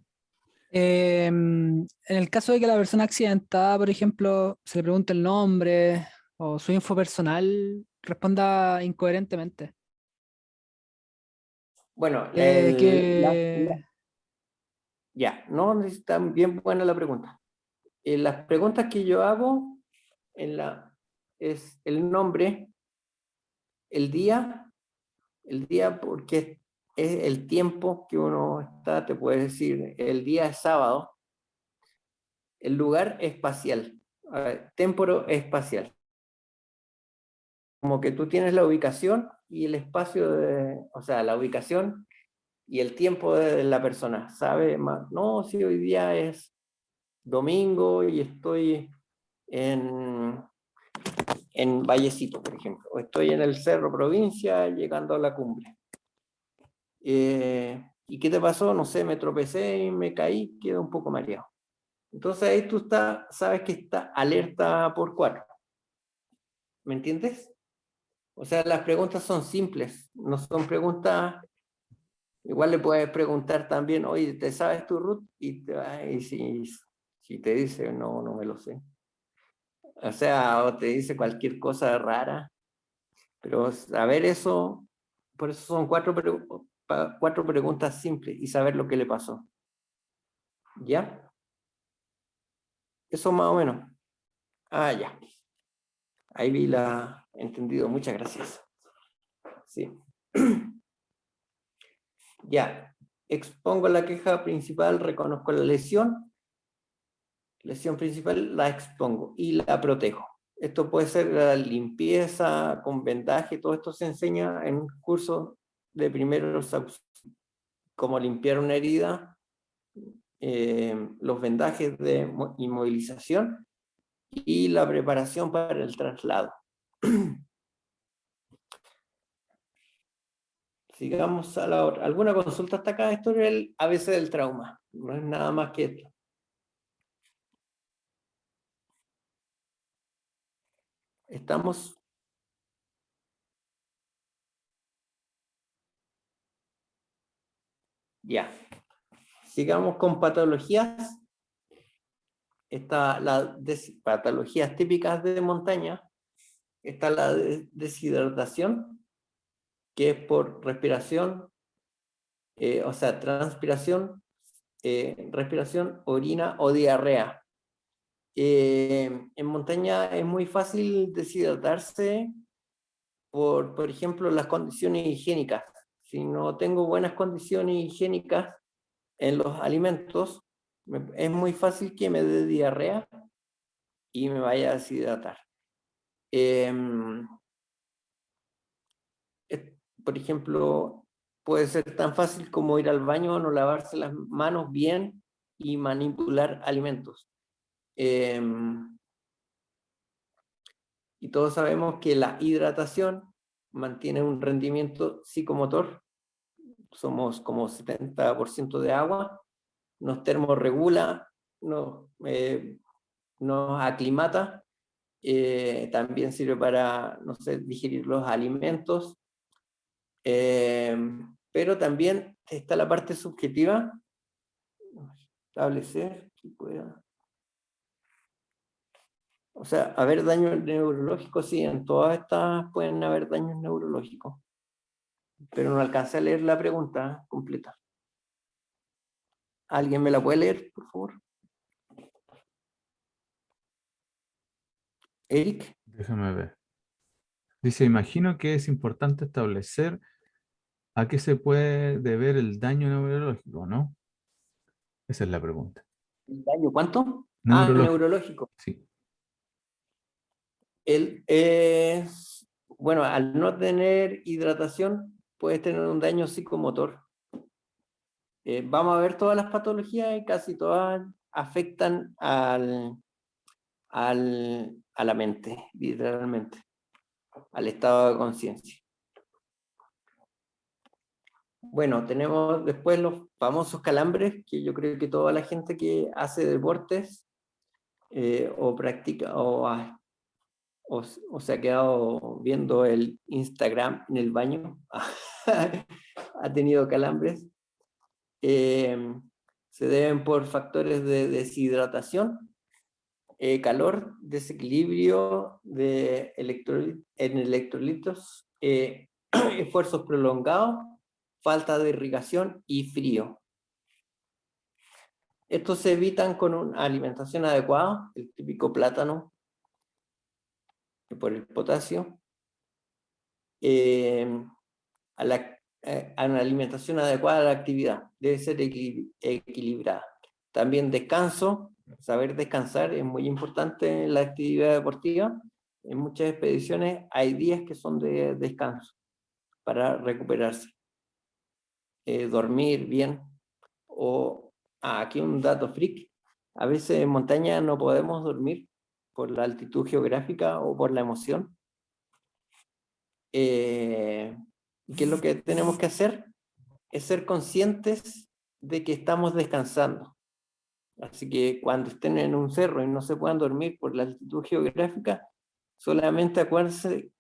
En el caso de que la persona accidentada, por ejemplo, se le pregunte el nombre o su info personal, responda incoherentemente. Bueno, Que ya, no, está bien buena la pregunta. Las preguntas que yo hago es el nombre, el día porque es el tiempo que uno está, te puede decir, el día es sábado, el lugar espacial, temporo espacial. Como que tú tienes la ubicación y el espacio o sea, la ubicación y el tiempo de la persona, ¿sabe? No, si hoy día es domingo y estoy en Vallecito, por ejemplo, o estoy en el Cerro Provincia llegando a la cumbre. ¿Y qué te pasó? No sé, me tropecé y me caí, quedé un poco mareado. Entonces ahí tú sabes que está alerta por 4. ¿Me entiendes? O sea, las preguntas son simples, no son preguntas. Igual le puedes preguntar también, oye, ¿te sabes tu root? Y si te dice, no, no me lo sé. O sea, o te dice cualquier cosa rara. Pero saber eso, por eso son 4 preguntas simples y saber lo que le pasó. ¿Ya? Eso más o menos. Ah, ya. Ahí vi entendido. Muchas gracias. Sí. Ya. Expongo la queja principal, reconozco la lesión. Lesión principal la expongo y la protejo. Esto puede ser la limpieza con vendaje, todo esto se enseña en cursos de primeros auxilios, como limpiar una herida, los vendajes de inmovilización y la preparación para el traslado. Sigamos a la otra. ¿Alguna consulta hasta acá? Esto es el ABC del trauma, no es nada más que esto. Estamos. Ya. sigamos con patologías. Está patologías típicas de montaña. Está la deshidratación, que es por respiración, o sea, transpiración, respiración, orina o diarrea. En montaña es muy fácil deshidratarse por ejemplo, las condiciones higiénicas. Si no tengo buenas condiciones higiénicas en los alimentos, es muy fácil que me dé diarrea y me vaya a deshidratar. Por ejemplo, puede ser tan fácil como ir al baño, no lavarse las manos bien y manipular alimentos. Y todos sabemos que la hidratación mantiene un rendimiento psicomotor. Somos como 70% de agua, nos termorregula, nos aclimata, también sirve para, no sé, digerir los alimentos, pero también está la parte subjetiva, establecer que pueda... O sea, haber daños neurológicos, sí, en todas estas pueden haber daños neurológicos, pero no alcancé a leer la pregunta completa. ¿Alguien me la puede leer, por favor? Eric. Déjame ver. Dice, imagino que es importante establecer a qué se puede deber el daño neurológico, ¿no? Esa es la pregunta. ¿El daño cuánto? Neurológico. Neurológico. Sí. Él es, bueno, al no tener hidratación, puedes tener un daño psicomotor. Vamos a ver todas las patologías y casi todas afectan a la mente, literalmente, al estado de conciencia. Bueno, tenemos después los famosos calambres, que yo creo que toda la gente que hace deportes o practica o se ha quedado viendo el Instagram en el baño, ha tenido calambres, se deben por factores de deshidratación, calor, desequilibrio de en electrolitos, esfuerzos prolongados, falta de irrigación y frío. Estos se evitan con una alimentación adecuada, el típico plátano, por el potasio, a una alimentación adecuada a la actividad, debe ser equilibrada. También descanso, saber descansar es muy importante en la actividad deportiva. En muchas expediciones hay días que son de descanso para recuperarse. Dormir bien, aquí un dato freak, a veces en montaña no podemos dormir por la altitud geográfica o por la emoción. ¿Qué es lo que tenemos que hacer? Es ser conscientes de que estamos descansando. Así que cuando estén en un cerro y no se puedan dormir por la altitud geográfica, solamente acuérdense,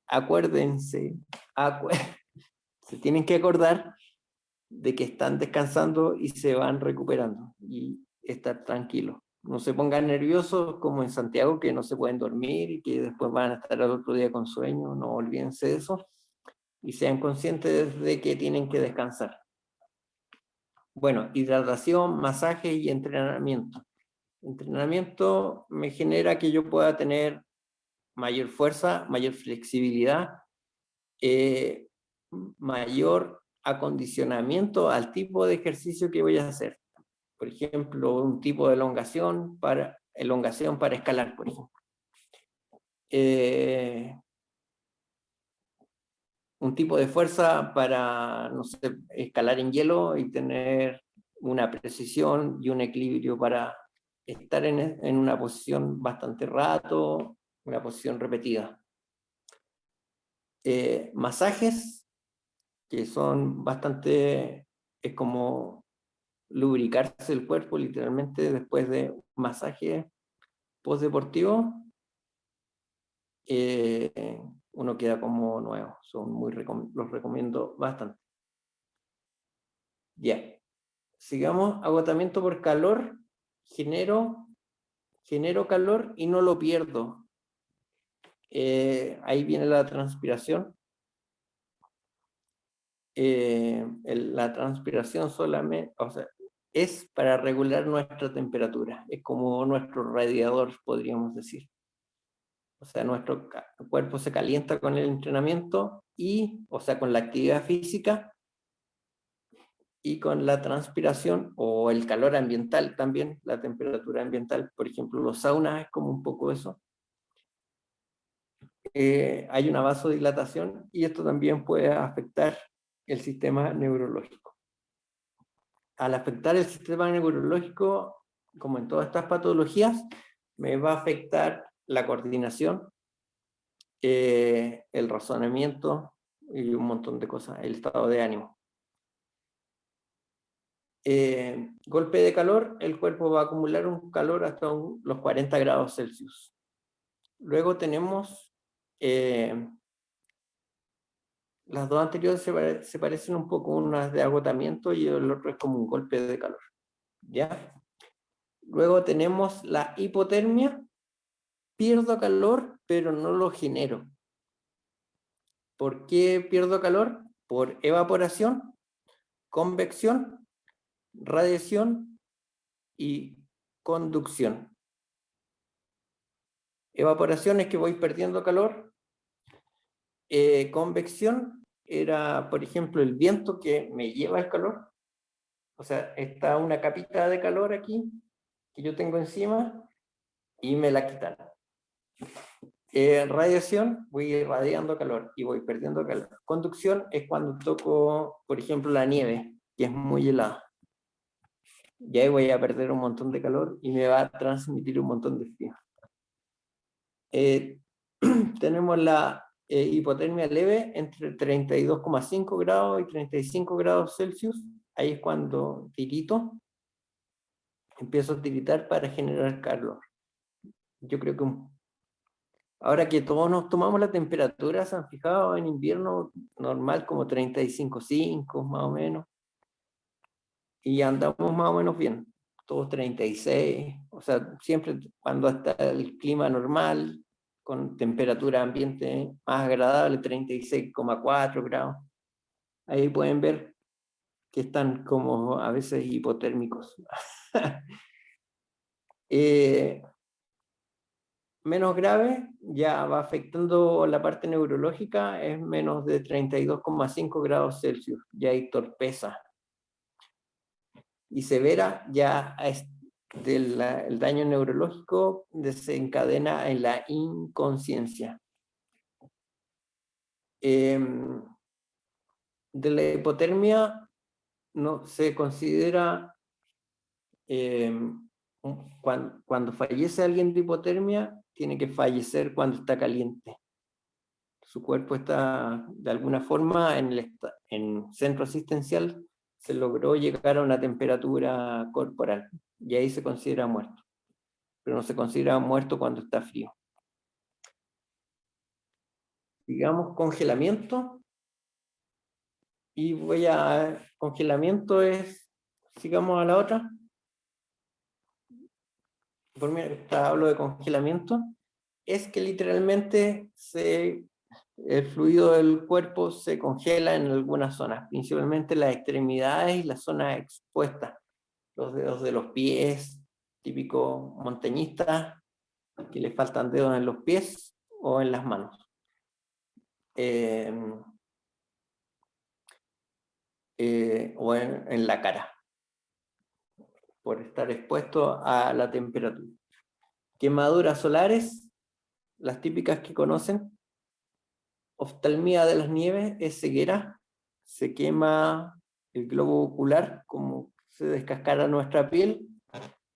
se tienen que acordar de que están descansando y se van recuperando y estar tranquilos. No se pongan nerviosos como en Santiago, que no se pueden dormir y que después van a estar al otro día con sueño. No olvídense de eso y sean conscientes de que tienen que descansar. Bueno, hidratación, masaje y entrenamiento. Entrenamiento me genera que yo pueda tener mayor fuerza, mayor flexibilidad, mayor acondicionamiento al tipo de ejercicio que voy a hacer. Por ejemplo, un tipo de elongación para escalar, por ejemplo. Un tipo de fuerza para, no sé, escalar en hielo y tener una precisión y un equilibrio para estar en una posición bastante rato, una posición repetida. Masajes, que son bastante, es como lubricarse el cuerpo literalmente después de un masaje postdeportivo, uno queda como nuevo. Son los recomiendo bastante. Ya. sigamos, agotamiento por calor, genero calor y no lo pierdo. Ahí viene la transpiración. La transpiración solamente, o sea, es para regular nuestra temperatura, es como nuestro radiador, podríamos decir. O sea, nuestro cuerpo se calienta con el entrenamiento y, o sea, con la actividad física y con la transpiración o el calor ambiental también, la temperatura ambiental. Por ejemplo, los saunas es como un poco eso. Hay una vasodilatación y esto también puede afectar el sistema neurológico. Al afectar el sistema neurológico, como en todas estas patologías, me va a afectar la coordinación, el razonamiento y un montón de cosas, el estado de ánimo. Golpe de calor, el cuerpo va a acumular un calor hasta los 40 grados Celsius. Luego tenemos las dos anteriores se parecen un poco, una es de agotamiento y el otro es como un golpe de calor. ¿Ya? Luego tenemos la hipotermia, pierdo calor pero no lo genero. ¿Por qué pierdo calor? Por evaporación, convección, radiación y conducción. Evaporación es que voy perdiendo calor. Convección era, por ejemplo, el viento que me lleva el calor. O sea, está una capita de calor aquí que yo tengo encima y me la quitan. Radiación, voy irradiando calor y voy perdiendo calor. Conducción es cuando toco, por ejemplo, la nieve, que es muy helada. Y ahí voy a perder un montón de calor y me va a transmitir un montón de frío. Tenemos la hipotermia leve entre 32,5 grados y 35 grados Celsius. Ahí es cuando tirito. Empiezo a tiritar para generar calor. Yo creo que ahora que todos nos tomamos la temperatura, ¿se han fijado? En invierno normal como 35,5 más o menos. Y andamos más o menos bien. Todos 36. O sea, siempre cuando está el clima normal, con temperatura ambiente más agradable, 36,4 grados. Ahí pueden ver que están como a veces hipotérmicos. Menos grave, ya va afectando la parte neurológica, es menos de 32,5 grados Celsius, ya hay torpeza. Y severa, ya es el daño neurológico desencadena en la inconsciencia. De la hipotermia no se considera, cuando fallece alguien de hipotermia, tiene que fallecer cuando está caliente. Su cuerpo está, de alguna forma, en centro asistencial, se logró llegar a una temperatura corporal, y ahí se considera muerto. Pero no se considera muerto cuando está frío. Digamos, congelamiento. Y congelamiento es, sigamos a la otra. Por mí, hablo de congelamiento. Es que literalmente el fluido del cuerpo se congela en algunas zonas, principalmente las extremidades y las zonas expuestas. Los dedos de los pies, típico montañista, que le faltan dedos en los pies o en las manos. O en la cara, por estar expuesto a la temperatura. Quemaduras solares, las típicas que conocen. Oftalmía de las nieves es ceguera, se quema el globo ocular, como se descascara nuestra piel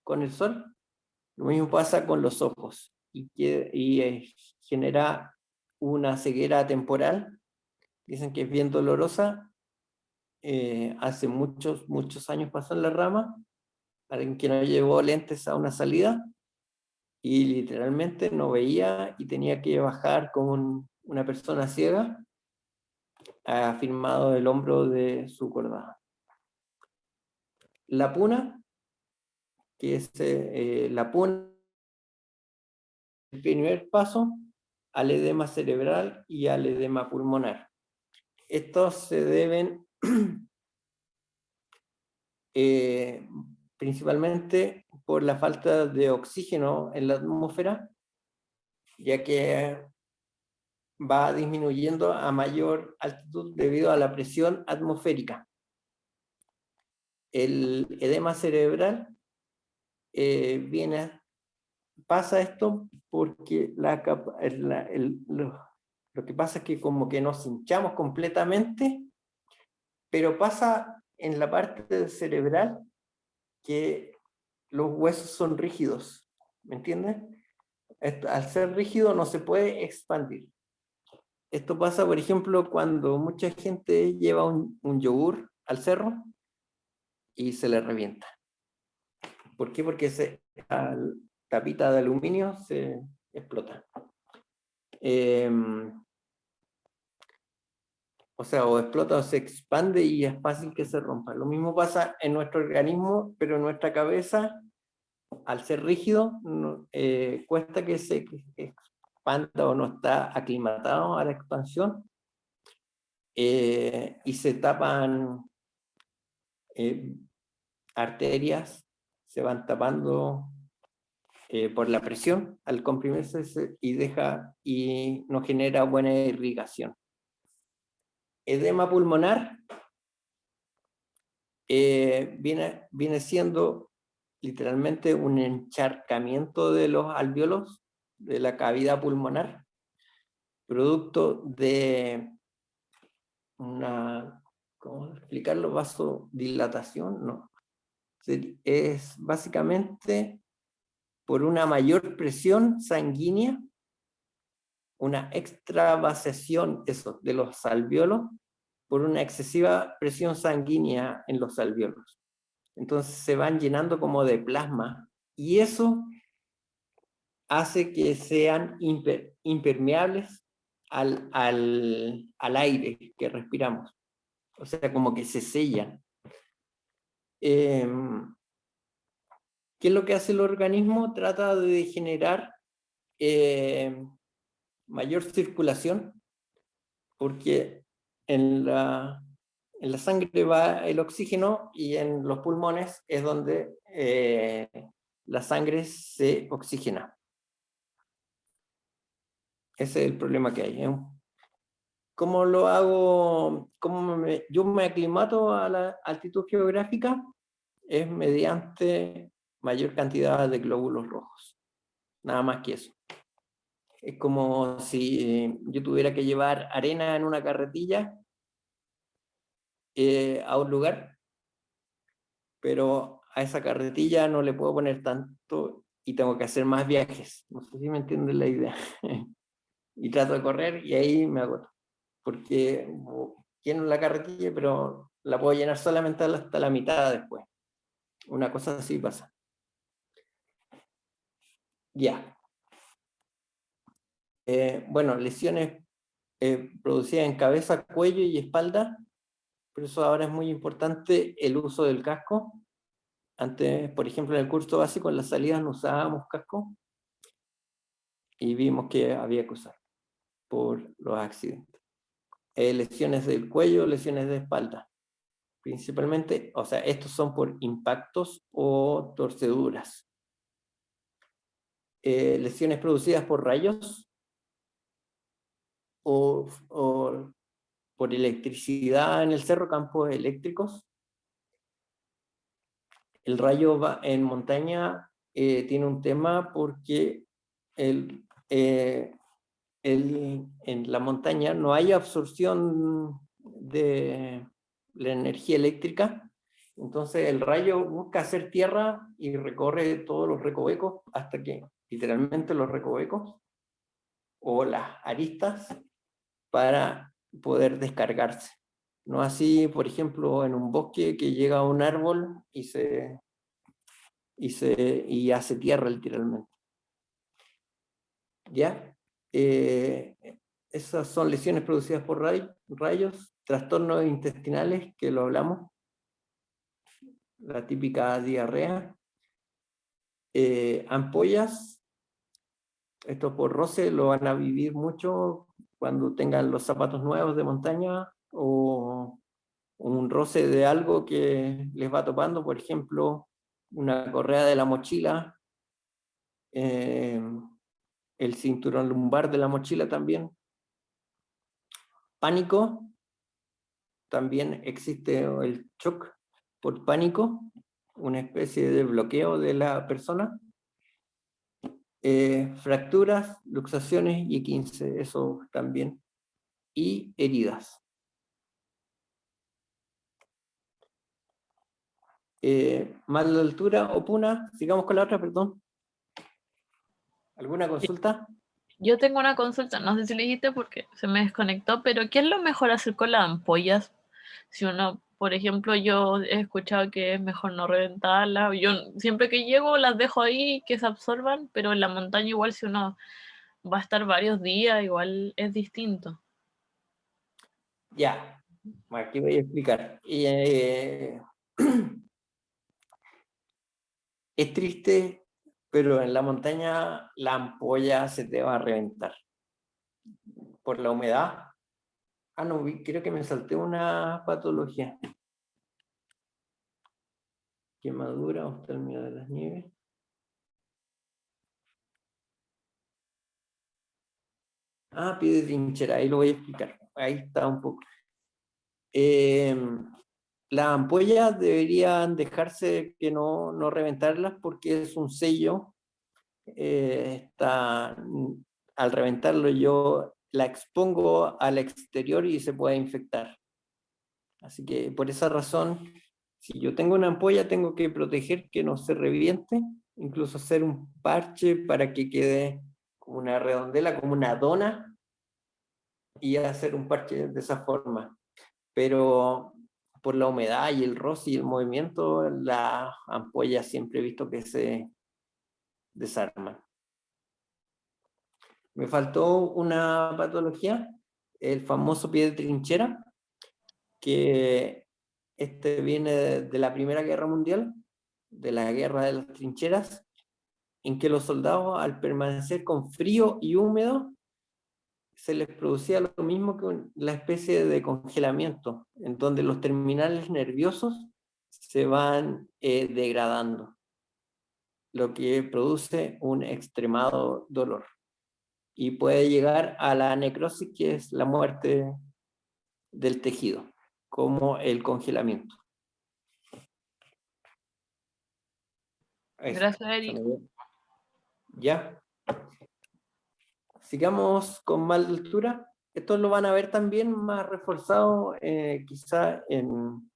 con el sol. Lo mismo pasa con los ojos y genera una ceguera temporal. Dicen que es bien dolorosa. Hace muchos años pasó en la rama, alguien que no llevó lentes a una salida y literalmente no veía y tenía que bajar con una persona ciega afirmado el hombro de su cordada. la puna, que es la puna, el primer paso al edema cerebral y al edema pulmonar. Estos se deben principalmente por la falta de oxígeno en la atmósfera, ya que va disminuyendo a mayor altitud debido a la presión atmosférica. El edema cerebral pasa esto porque lo que pasa es que como que nos hinchamos completamente, pero pasa en la parte cerebral que los huesos son rígidos, ¿me entiendes? Al ser rígido no se puede expandir. Esto pasa, por ejemplo, cuando mucha gente lleva un yogur al cerro y se le revienta. ¿Por qué? Porque la tapita de aluminio se explota. O sea, o explota o se expande y es fácil que se rompa. Lo mismo pasa en nuestro organismo, pero en nuestra cabeza, al ser rígido, cuesta que se expanda o no está aclimatado a la expansión, y se tapan arterias, se van tapando por la presión al comprimirse y no genera buena irrigación. Edema pulmonar viene siendo literalmente un encharcamiento de los alvéolos de la cavidad pulmonar, producto de una, ¿cómo explicarlo? Vasodilatación, no. Es básicamente por una mayor presión sanguínea, una extravasación de los alvéolos, por una excesiva presión sanguínea en los alvéolos. Entonces se van llenando como de plasma, y eso hace que sean impermeables al aire que respiramos. O sea, como que se sellan. ¿Qué es lo que hace el organismo? Trata de generar mayor circulación, porque en la sangre va el oxígeno y en los pulmones es donde la sangre se oxigena. Ese es el problema que hay. ¿Cómo lo hago? Yo me aclimato a la altitud geográfica? Es mediante mayor cantidad de glóbulos rojos. Nada más que eso. Es como si yo tuviera que llevar arena en una carretilla a un lugar, pero a esa carretilla no le puedo poner tanto y tengo que hacer más viajes. No sé si me entienden la idea. Y trato de correr y ahí me agoto, porque lleno la carretilla, pero la puedo llenar solamente hasta la mitad después. Una cosa así pasa. Ya. Bueno, lesiones producidas en cabeza, cuello y espalda. Por eso ahora es muy importante el uso del casco. Antes, por ejemplo, en el curso básico, en las salidas no usábamos casco y vimos que había que usar por los accidentes. Lesiones del cuello, lesiones de espalda. Principalmente, o sea, estos son por impactos o torceduras. Lesiones producidas por rayos o por electricidad en el cerro, campos eléctricos. El rayo en montaña tiene un tema porque en la montaña no hay absorción de la energía eléctrica, entonces el rayo busca hacer tierra y recorre todos los recovecos hasta que literalmente los recovecos o las aristas para poder descargarse. No así, por ejemplo, en un bosque que llega a un árbol y hace tierra literalmente. ¿Ya? Esas son lesiones producidas por rayos, trastornos intestinales, que lo hablamos. la típica diarrea. Ampollas, esto por roce lo van a vivir mucho cuando tengan los zapatos nuevos de montaña o un roce de algo que les va topando, por ejemplo, una correa de la mochila, el cinturón lumbar de la mochila también. Pánico, también existe el shock por pánico, una especie de bloqueo de la persona. Fracturas, luxaciones y 15, eso también. Y heridas. Mal de altura o puna, sigamos con la otra, perdón. ¿Alguna consulta? Yo tengo una consulta, no sé si le dijiste porque se me desconectó, pero ¿qué es lo mejor hacer con las ampollas? Si uno, por ejemplo, yo he escuchado que es mejor no reventarlas. Yo siempre que llego las dejo ahí que se absorban, pero en la montaña igual si uno va a estar varios días, igual es distinto. Ya, aquí voy a explicar. Es triste, pero en la montaña la ampolla se te va a reventar por la humedad. Ah, no, creo que me salté una patología. Quemadura, oftalmia de las nieves. Ah, pie de trinchera, ahí lo voy a explicar. Ahí está un poco. Las ampollas deberían dejarse que no reventarlas porque es un sello. Al reventarlo yo la expongo al exterior y se puede infectar. Así que por esa razón, si yo tengo una ampolla, tengo que proteger que no se reviente, incluso hacer un parche para que quede como una redondela, como una dona, y hacer un parche de esa forma. Pero por la humedad y el roce y el movimiento, la ampolla siempre he visto que se desarman. Me faltó una patología, el famoso pie de trinchera, que este viene de la Primera Guerra Mundial, de la guerra de las trincheras, en que los soldados al permanecer con frío y húmedo se les producía lo mismo que la especie de congelamiento, en donde los terminales nerviosos se van degradando, lo que produce un extremado dolor. Y puede llegar a la necrosis, que es la muerte del tejido, como el congelamiento. Eso. Gracias, Eric. ¿Ya? Sigamos con mal de altura. Esto lo van a ver también más reforzado quizá en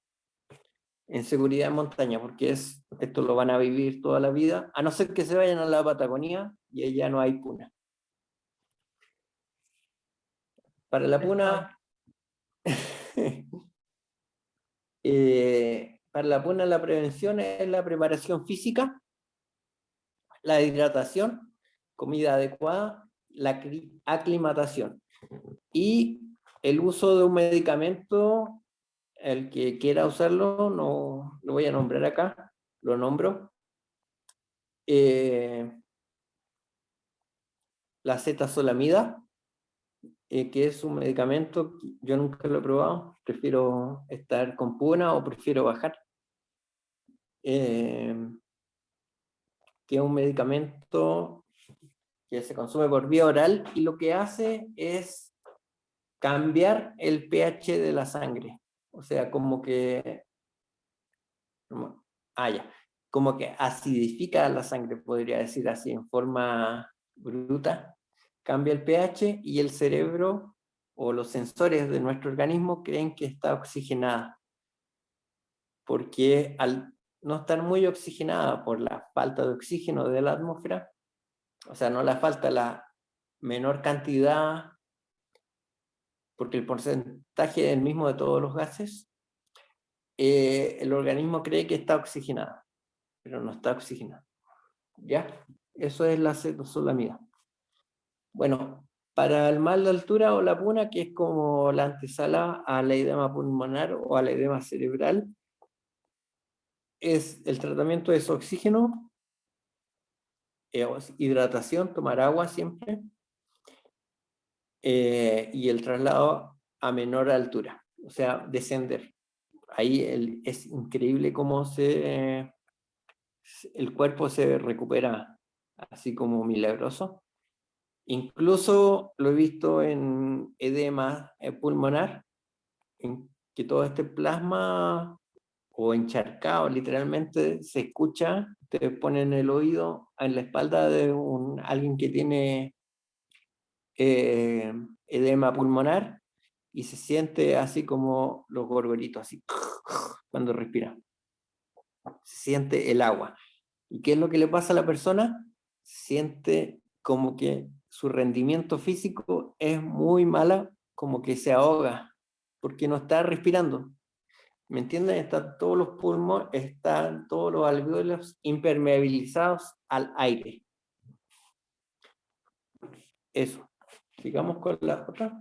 seguridad en montaña, porque esto lo van a vivir toda la vida, a no ser que se vayan a la Patagonia y allá no hay puna. Para la puna, para la puna la prevención es la preparación física, la hidratación, comida adecuada, la aclimatación y el uso de un medicamento. El que quiera usarlo, no lo voy a nombrar acá, lo nombro. La cetazolamida, que es un medicamento, yo nunca lo he probado, prefiero estar con puna o prefiero bajar. Que es un medicamento que se consume por vía oral y lo que hace es cambiar el pH de la sangre. O sea, como que como que acidifica la sangre, podría decir así, en forma bruta, cambia el pH y el cerebro o los sensores de nuestro organismo creen que está oxigenada, porque al no estar muy oxigenada por la falta de oxígeno de la atmósfera, o sea, no la falta, la menor cantidad, porque el porcentaje es el mismo de todos los gases, el organismo cree que está oxigenada, pero no está oxigenada. ¿Ya? Eso es la cetazolamida. Bueno, para el mal de altura o la puna, que es como la antesala a la edema pulmonar o al edema cerebral, el tratamiento es oxígeno, hidratación, tomar agua siempre, y el traslado a menor altura, o sea, descender. Ahí es increíble cómo el cuerpo se recupera así como milagroso. Incluso lo he visto en edema pulmonar, en que todo este plasma o encharcado literalmente se escucha, te ponen el oído en la espalda de alguien que tiene edema pulmonar y se siente así como los gorgoritos, así cuando respira. Se siente el agua. ¿Y qué es lo que le pasa a la persona? Siente como que su rendimiento físico es muy mala, como que se ahoga, porque no está respirando. ¿Me entienden? Están todos los pulmones, están todos los alvéolos impermeabilizados al aire. Eso. Sigamos con la otra.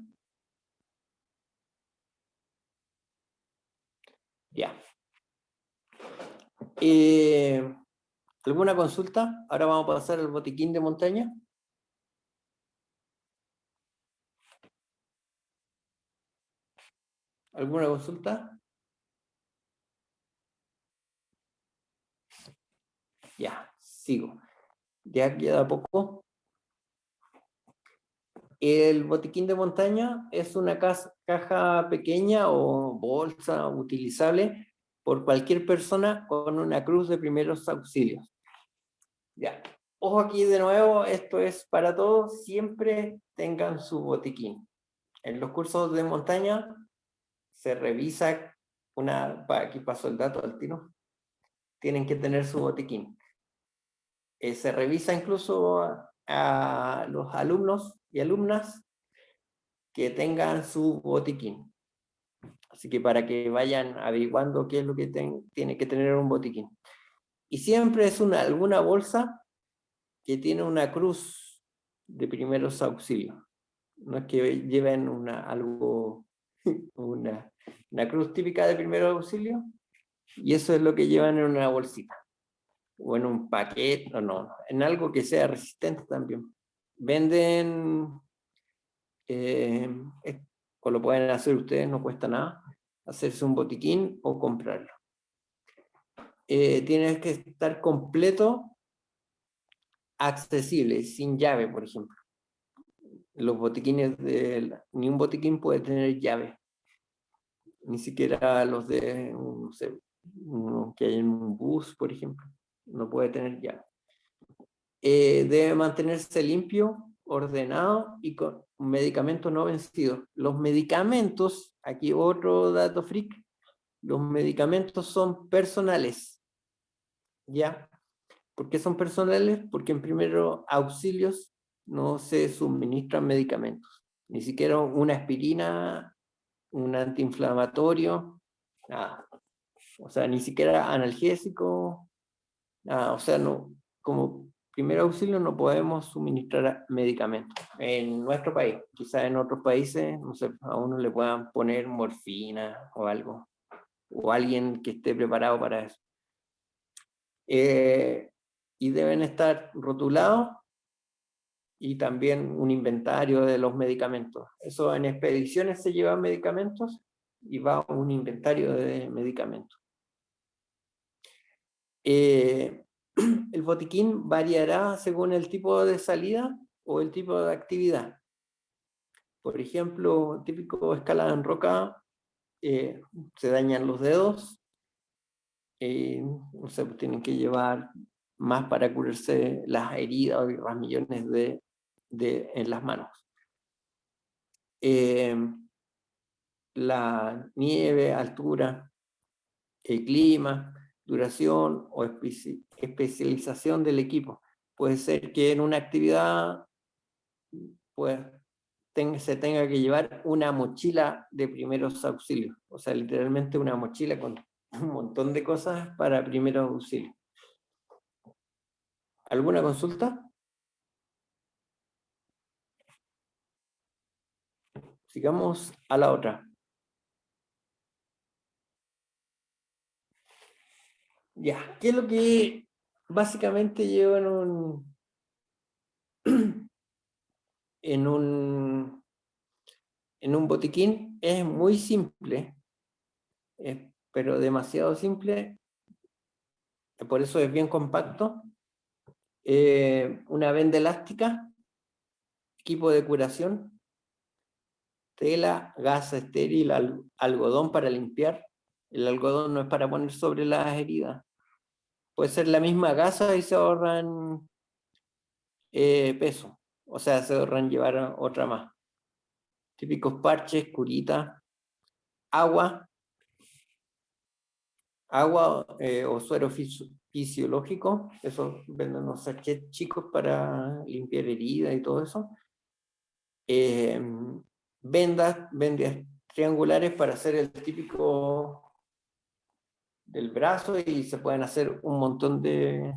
Ya. ¿Alguna consulta? Ahora vamos a pasar al botiquín de montaña. ¿Alguna consulta? Ya, sigo. Ya queda poco. El botiquín de montaña es una caja pequeña o bolsa utilizable por cualquier persona con una cruz de primeros auxilios. Ya. Ojo aquí de nuevo, esto es para todos, siempre tengan su botiquín. En los cursos de montaña se revisa aquí paso el dato al tiro, tienen que tener su botiquín. Se revisa incluso a los alumnos y alumnas que tengan su botiquín. Así que para que vayan averiguando qué es lo que tiene que tener un botiquín. Y siempre es alguna bolsa que tiene una cruz de primeros auxilios. No es que lleven una cruz típica de primeros auxilios, y eso es lo que llevan en una bolsita, o en un paquete, no, en algo que sea resistente también. Venden, o lo pueden hacer ustedes, no cuesta nada, hacerse un botiquín o comprarlo. Tienes que estar completo, accesible, sin llave, por ejemplo. Los botiquines ni un botiquín puede tener llave, ni siquiera los de, no sé, uno que hay en un bus, por ejemplo, no puede tener llave. Debe mantenerse limpio, ordenado y con medicamentos no vencidos. Los medicamentos, aquí otro dato freak, los medicamentos son personales, ¿ya? ¿Por qué son personales? Porque en primeros auxilios no se suministran medicamentos, ni siquiera una aspirina, un antiinflamatorio, nada. O sea, ni siquiera analgésico, nada. O sea, no, como primer auxilio no podemos suministrar medicamentos en nuestro país. Quizás en otros países, no sé, a uno le puedan poner morfina o algo, o alguien que esté preparado para eso. Y deben estar rotulados, y también un inventario de los medicamentos. Eso en expediciones se llevan medicamentos y va un inventario de medicamentos. El botiquín variará según el tipo de salida o el tipo de actividad. Por ejemplo, típico escalada en roca, se dañan los dedos, no sé, pues tienen que llevar más para curarse las heridas y rasmillones en las manos. La nieve, altura, el clima, duración o especialización del equipo. Puede ser que en una actividad pues, se tenga que llevar una mochila de primeros auxilios, o sea, literalmente una mochila con un montón de cosas para primeros auxilios. ¿Alguna consulta? Sigamos a la otra. Ya, ¿qué es lo que básicamente llevo en un botiquín? Es muy simple, pero demasiado simple, por eso es bien compacto. Una venda elástica, equipo de curación, tela, gasa estéril, algodón para limpiar. El algodón no es para poner sobre las heridas. Puede ser la misma gasa y se ahorran peso. O sea, se ahorran llevar otra más. Típicos parches, curitas, agua o suero fisiológico. Esos venden unos sachets chicos para limpiar heridas y todo eso. Vendas triangulares para hacer el típico del brazo, y se pueden hacer un montón de,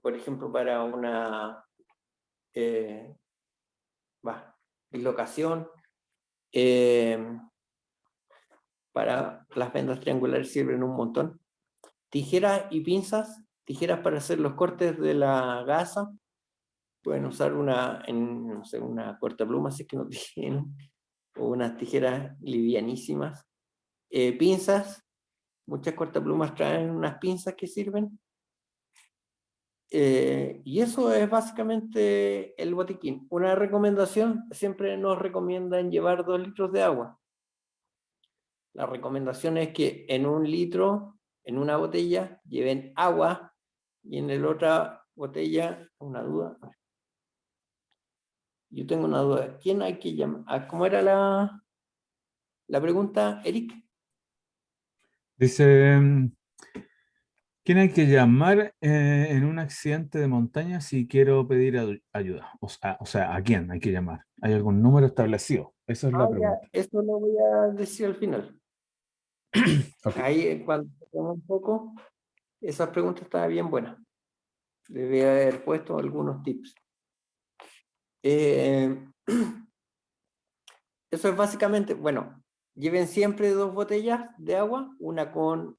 por ejemplo, para una dislocación. Para las vendas triangulares sirven un montón. Tijeras y pinzas, tijeras para hacer los cortes de la gasa. Pueden usar no sé, una cortapluma si es que no tienen, o unas tijeras livianísimas. Pinzas, muchas cortaplumas traen unas pinzas que sirven. Y eso es básicamente el botiquín. Una recomendación: siempre nos recomiendan llevar 2 litros de agua. La recomendación es que en 1 litro, en una botella, lleven agua, y en la otra botella, una duda. Yo tengo una duda. ¿Quién hay que llamar? ¿Cómo era la pregunta, Eric? Dice, ¿quién hay que llamar en un accidente de montaña si quiero pedir ayuda? O sea, ¿a quién hay que llamar? ¿Hay algún número establecido? Esa es la Ya, pregunta. eso lo voy a decir al final. Ok. Ahí, cuando toquemos un poco, esas preguntas estaban bien buenas. Debe haber puesto algunos tips. Eso es básicamente, bueno, lleven siempre 2 botellas de agua, una con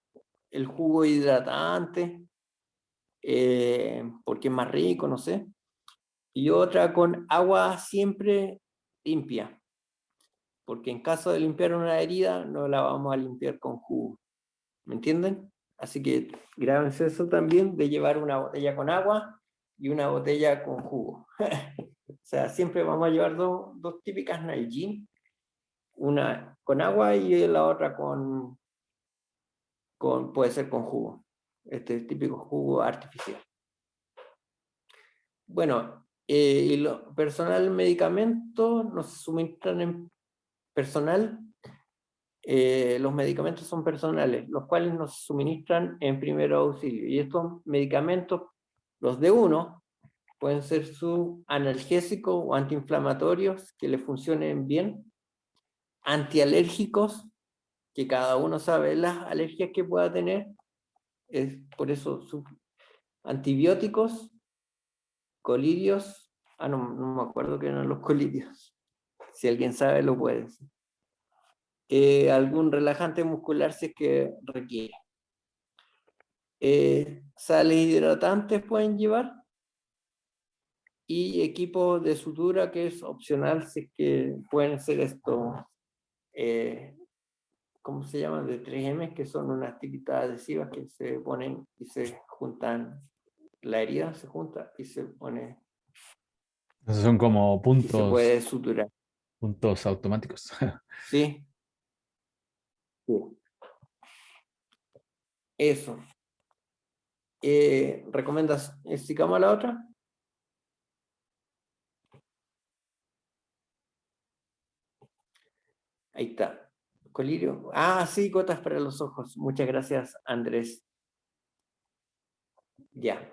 el jugo hidratante, porque es más rico, no sé, y otra con agua siempre limpia, porque en caso de limpiar una herida no la vamos a limpiar con jugo, ¿me entienden? Así que grábense eso también, de llevar una botella con agua y una botella con jugo. O sea, siempre vamos a llevar dos típicas Nalgene, una con agua y la otra puede ser con jugo, este típico jugo artificial. Bueno, y lo personal, medicamentos nos suministran en personal. Los medicamentos son personales, los cuales nos suministran en primer auxilio, y estos medicamentos, los de uno, pueden ser analgésicos o antiinflamatorios que le funcionen bien, antialérgicos, que cada uno sabe las alergias que pueda tener, por eso antibióticos, colidios, no me acuerdo qué eran los colidios, si alguien sabe lo puede decir. Algún relajante muscular si es que requiere. Sales hidratantes pueden llevar, y equipos de sutura, que es opcional si es que pueden ser estos, ¿cómo se llaman? De 3M, que son unas tiritas adhesivas que se ponen y se juntan, la herida se junta y se pone, Esos son como y se puede suturar. puntos automáticos. ¿Sí? Sí. Eso. ¿Recomiendas? ¿Sigamos a la otra? Ahí está. Colirio. Sí, gotas para los ojos. Muchas gracias, Andrés. Ya.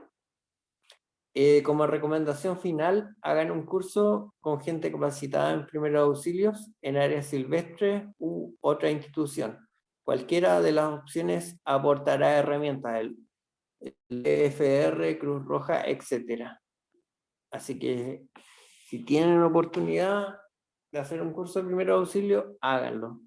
Como recomendación final, hagan un curso con gente capacitada en primeros auxilios en áreas silvestres u otra institución. Cualquiera de las opciones aportará herramientas, el EFR, Cruz Roja, etc. Así que si tienen oportunidad de hacer un curso de primer auxilio, háganlo.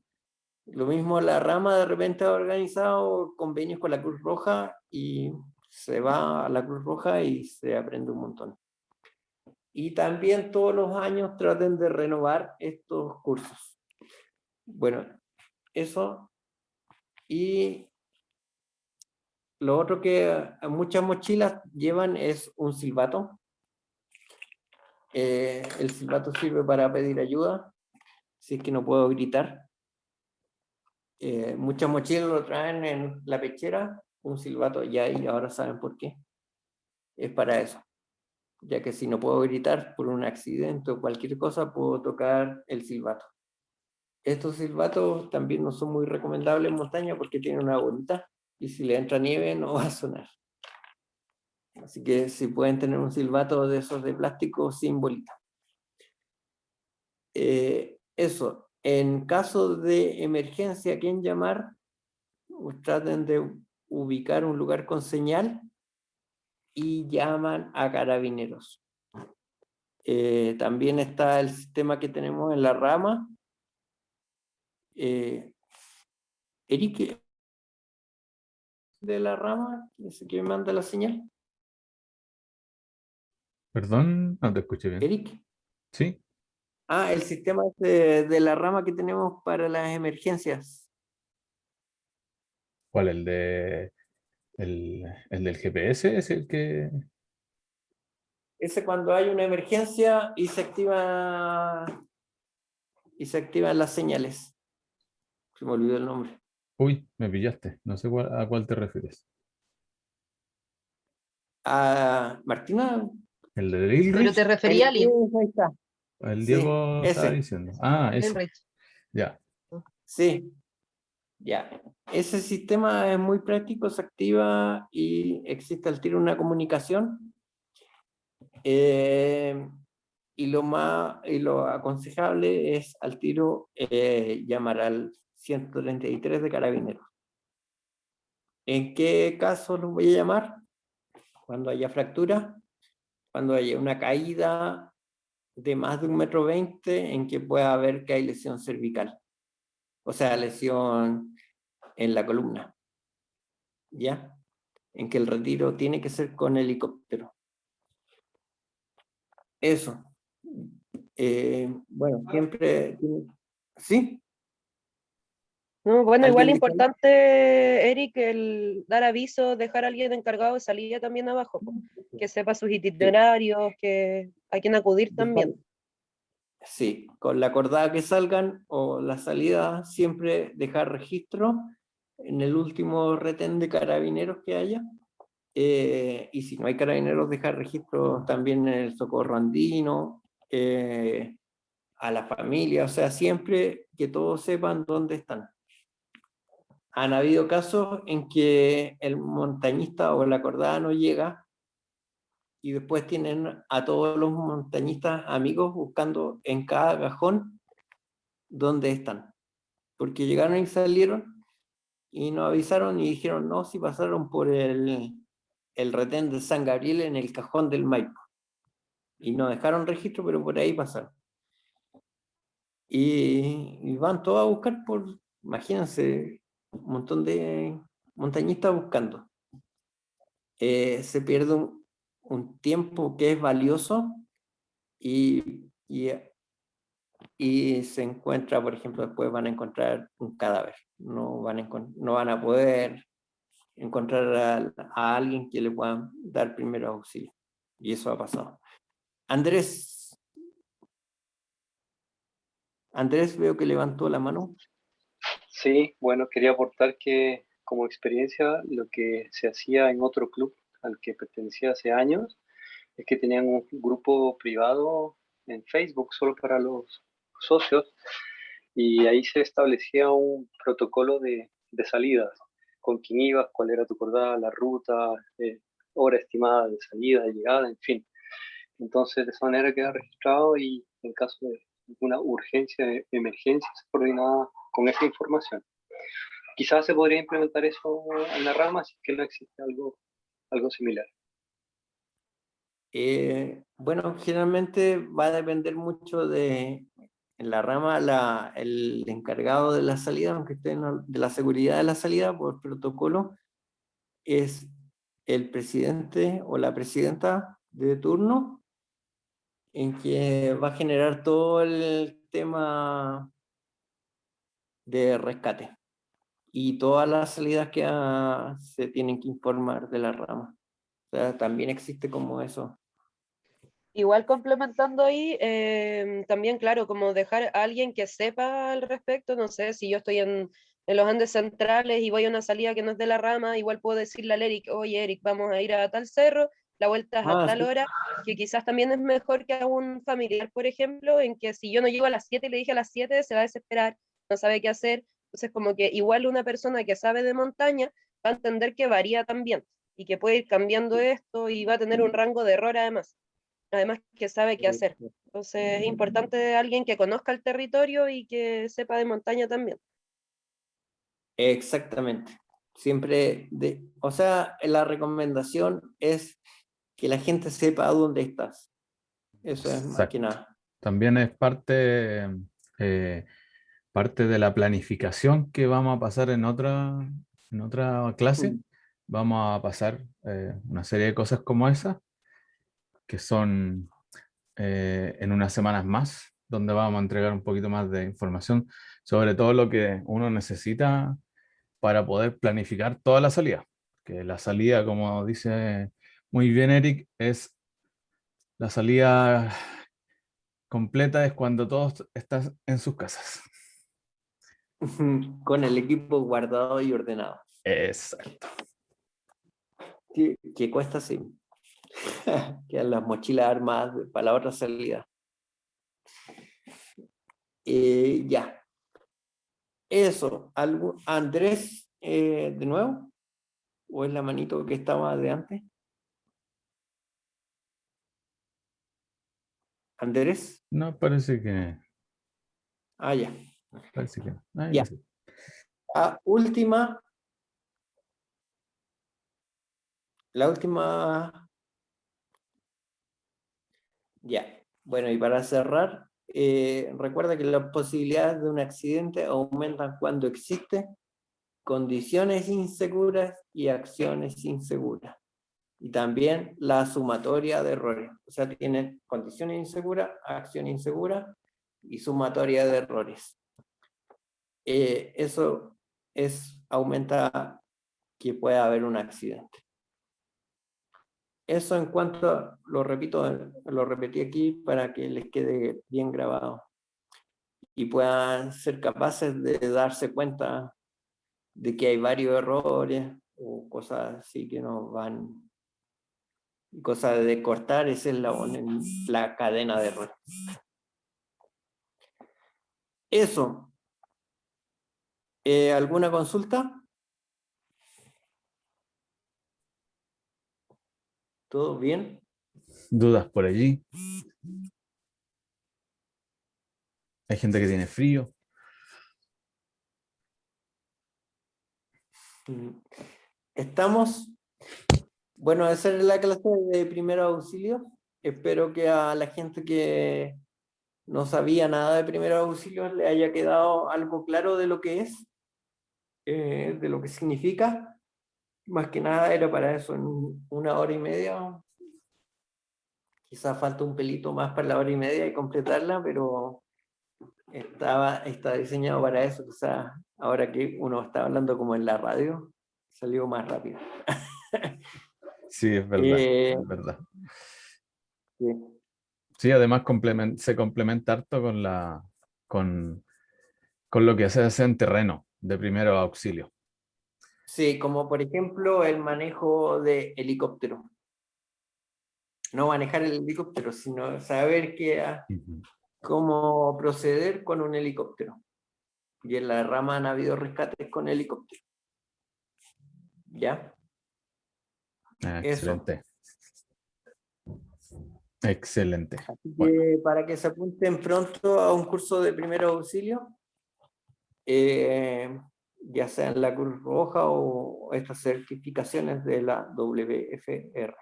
Lo mismo la rama de repente ha organizado convenios con la Cruz Roja y se va a la Cruz Roja y se aprende un montón. Y también todos los años traten de renovar estos cursos. Bueno, eso. Y lo otro que muchas mochilas llevan es un silbato. El silbato sirve para pedir ayuda, si es que no puedo gritar. Muchas mochilas lo traen en la pechera, un silbato, y ahí ahora saben por qué. Es para eso, ya que si no puedo gritar por un accidente o cualquier cosa, puedo tocar el silbato. Estos silbatos también no son muy recomendables en montaña porque tienen una bolita y si le entra nieve no va a sonar. Así que si pueden tener un silbato de esos de plástico sin bolita. Eso, en caso de emergencia, ¿a quién llamar? Traten de ubicar un lugar con señal y llaman a carabineros. También está el sistema que tenemos en la rama. Eric, de la rama, ese que me manda la señal. Perdón, no te escuché bien. Eric. ¿Sí? El sistema de la rama que tenemos para las emergencias. ¿Cuál? El del GPS es el que... Ese cuando hay una emergencia y se activan las señales. Se me olvidó el nombre. Uy, me pillaste. No sé a cuál te refieres. Martina. ¿El de Lil Pero Rich? te refería a Ahí está. El Sí, Diego estaba ese. diciendo. Ah, ese. Enrich. Ya. Sí, ya. Ese sistema es muy práctico, se activa y existe al tiro una comunicación. Y lo aconsejable es al tiro llamar al 133 de Carabineros. ¿En qué caso los voy a llamar? Cuando haya fractura, cuando haya una caída de más de 1,20 m en que pueda haber que hay lesión cervical. O sea, lesión en la columna. ¿Ya? En que el retiro tiene que ser con helicóptero. Eso. Bueno, siempre... ¿Sí? No, bueno, igual ¿Alguien de Cali? importante, Eric, el dar aviso, dejar a alguien encargado de salida también abajo, po, que sepa sus itinerarios, que a quién acudir también. Sí, con la acordada que salgan o la salida, siempre dejar registro en el último retén de carabineros que haya. Y si no hay carabineros, dejar registro también en el socorro andino, a la familia, o sea, siempre que todos sepan dónde están. Han habido casos en que el montañista o la acordada no llega y después tienen a todos los montañistas amigos buscando en cada cajón dónde están. Porque llegaron y salieron y nos avisaron y dijeron, no, si pasaron por el retén de San Gabriel en el cajón del Maipo. Y no dejaron registro, pero por ahí pasaron. Y van todos a buscar imagínense, un montón de montañistas buscando. Se pierde un tiempo que es valioso y se encuentra, por ejemplo, después van a encontrar un cadáver. No van a poder encontrar a alguien que le pueda dar primeros auxilios. Y eso ha pasado. Andrés, veo que levantó la mano. Sí, bueno, quería aportar que como experiencia lo que se hacía en otro club al que pertenecía hace años es que tenían un grupo privado en Facebook solo para los socios y ahí se establecía un protocolo de salidas, con quién ibas, cuál era tu acordada, la ruta, hora estimada de salida, de llegada, en fin. Entonces de esa manera queda registrado y en caso de alguna urgencia, emergencia, se coordinaba con esa información. Quizás se podría implementar eso en la rama si es que no existe algo similar. Bueno, generalmente va a depender mucho en en la rama, el encargado de la salida, aunque esté de la seguridad de la salida por protocolo, es el presidente o la presidenta de turno, en que va a generar todo el tema de rescate y todas las salidas que se tienen que informar de la rama. O sea, también existe como eso. Igual complementando ahí, también, claro, como dejar a alguien que sepa al respecto, no sé, si yo estoy en los Andes centrales y voy a una salida que no es de la rama, igual puedo decirle al Eric, oye Eric, vamos a ir a tal cerro, la vuelta es a tal Sí. hora, que quizás también es mejor que a un familiar, por ejemplo, en que si yo no llego a las 7 y le dije a las 7, se va a desesperar, no sabe qué hacer, entonces como que igual una persona que sabe de montaña va a entender que varía también y que puede ir cambiando esto y va a tener un rango de error además que sabe qué hacer. Entonces es importante alguien que conozca el territorio y que sepa de montaña también. Exactamente. Siempre, o sea, la recomendación es que la gente sepa dónde estás. Eso es más que Exacto. nada. También es parte de la planificación que vamos a pasar en otra clase. Vamos a pasar una serie de cosas como esas, que son en unas semanas más, donde vamos a entregar un poquito más de información sobre todo lo que uno necesita para poder planificar toda la salida. Que la salida, como dice muy bien Eric, es la salida completa es cuando todos están en sus casas. Con el equipo guardado y ordenado. Exacto. Que cuesta así. Quedan las mochilas armadas para la otra salida. Ya. Eso. Andrés, de nuevo. ¿O es la manito que estaba de antes? Andrés. No, parece que Ya. no. Ahí Ya. sí. La última. Ya. Bueno, y para cerrar, recuerda que las posibilidades de un accidente aumentan cuando existe condiciones inseguras y acciones inseguras. Y también la sumatoria de errores. O sea, tienen condiciones inseguras, acción insegura y sumatoria de errores. Eso aumenta que pueda haber un accidente. Eso en cuanto, lo repetí aquí para que les quede bien grabado y puedan ser capaces de darse cuenta de que hay varios errores o cosas así que nos van, cosas de cortar ese eslabón en la cadena de errores. Eso. ¿Alguna consulta? ¿Todo bien? ¿Dudas por allí? Hay gente que tiene frío. Estamos. Bueno, esa es la clase de primeros auxilios. Espero que a la gente que no sabía nada de primeros auxilios le haya quedado algo claro de lo que es, de lo que significa. Más que nada era para eso, en 1 hora y media. Quizás falta un pelito más para la 1 hora y media y completarla, pero está diseñado para eso. Quizás ahora que uno está hablando como en la radio, salió más rápido. Sí, es verdad. Es verdad. Sí. Sí, además se complementa harto con lo que se hace en terreno de primero auxilio. Sí, como por ejemplo el manejo de helicóptero. No manejar el helicóptero, sino saber cómo proceder con un helicóptero. Y en la rama han habido rescates con helicóptero. ¿Ya? Excelente. Excelente. Así que para que se apunten pronto a un curso de primer auxilio, ya sea en la Cruz Roja o estas certificaciones de la WFR.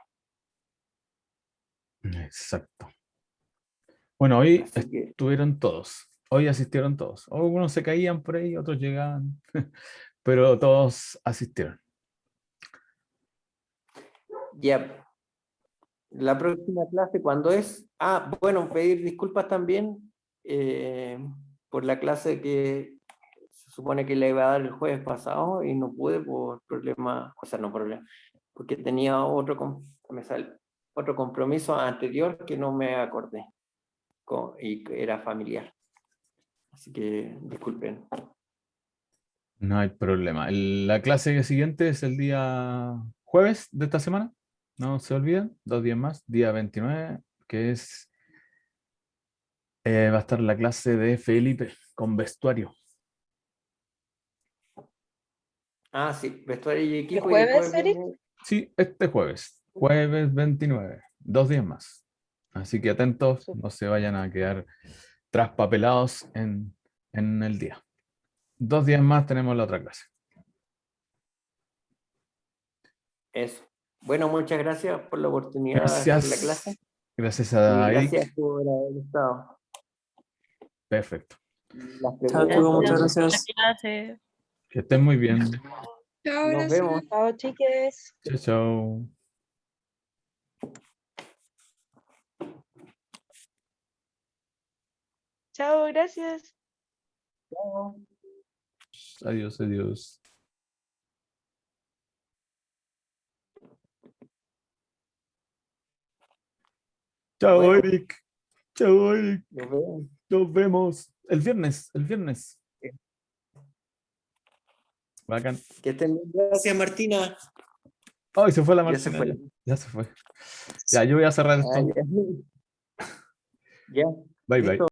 Exacto. Bueno, hoy Así que estuvieron todos. Hoy asistieron todos. Algunos se caían por ahí, otros llegaban, pero todos asistieron. Ya. La próxima clase, ¿cuándo es? Ah, bueno, pedir disculpas también por la clase que se supone que le iba a dar el jueves pasado y no pude por problema, o sea, no problema, porque tenía otro compromiso anterior que no me acordé y que era familiar. Así que disculpen. No hay problema. La clase siguiente es el día jueves de esta semana. No se olviden, 2 días más, día 29, que va a estar la clase de Felipe con vestuario. Ah, sí, vestuario y ¿El equipo y después jueves, Eric? viene... Sí, este jueves 29, 2 días más. Así que atentos, no se vayan a quedar traspapelados en el día. 2 días más tenemos la otra clase. Eso. Bueno, muchas gracias por la oportunidad de hacer la clase. Gracias Y a gracias Eric. por haber estado. Perfecto. Las Chao, chicos, muchas preguntas. gracias. Clase. Que estén muy bien. Chao, Nos gracias. vemos. Chao, chiques. Chao, chao. Chao, gracias. Chao. Adiós, adiós. Chao, Bueno. Eric. Chao, Eric. Nos vemos. Nos vemos el viernes. Bacán. Que estén bien. Gracias, Martina. Ay, se fue la Ya se Martina. fue. Ya se fue. Ya, yo voy a cerrar Ah, esto. ya. Ya. Bye, bye. Listo.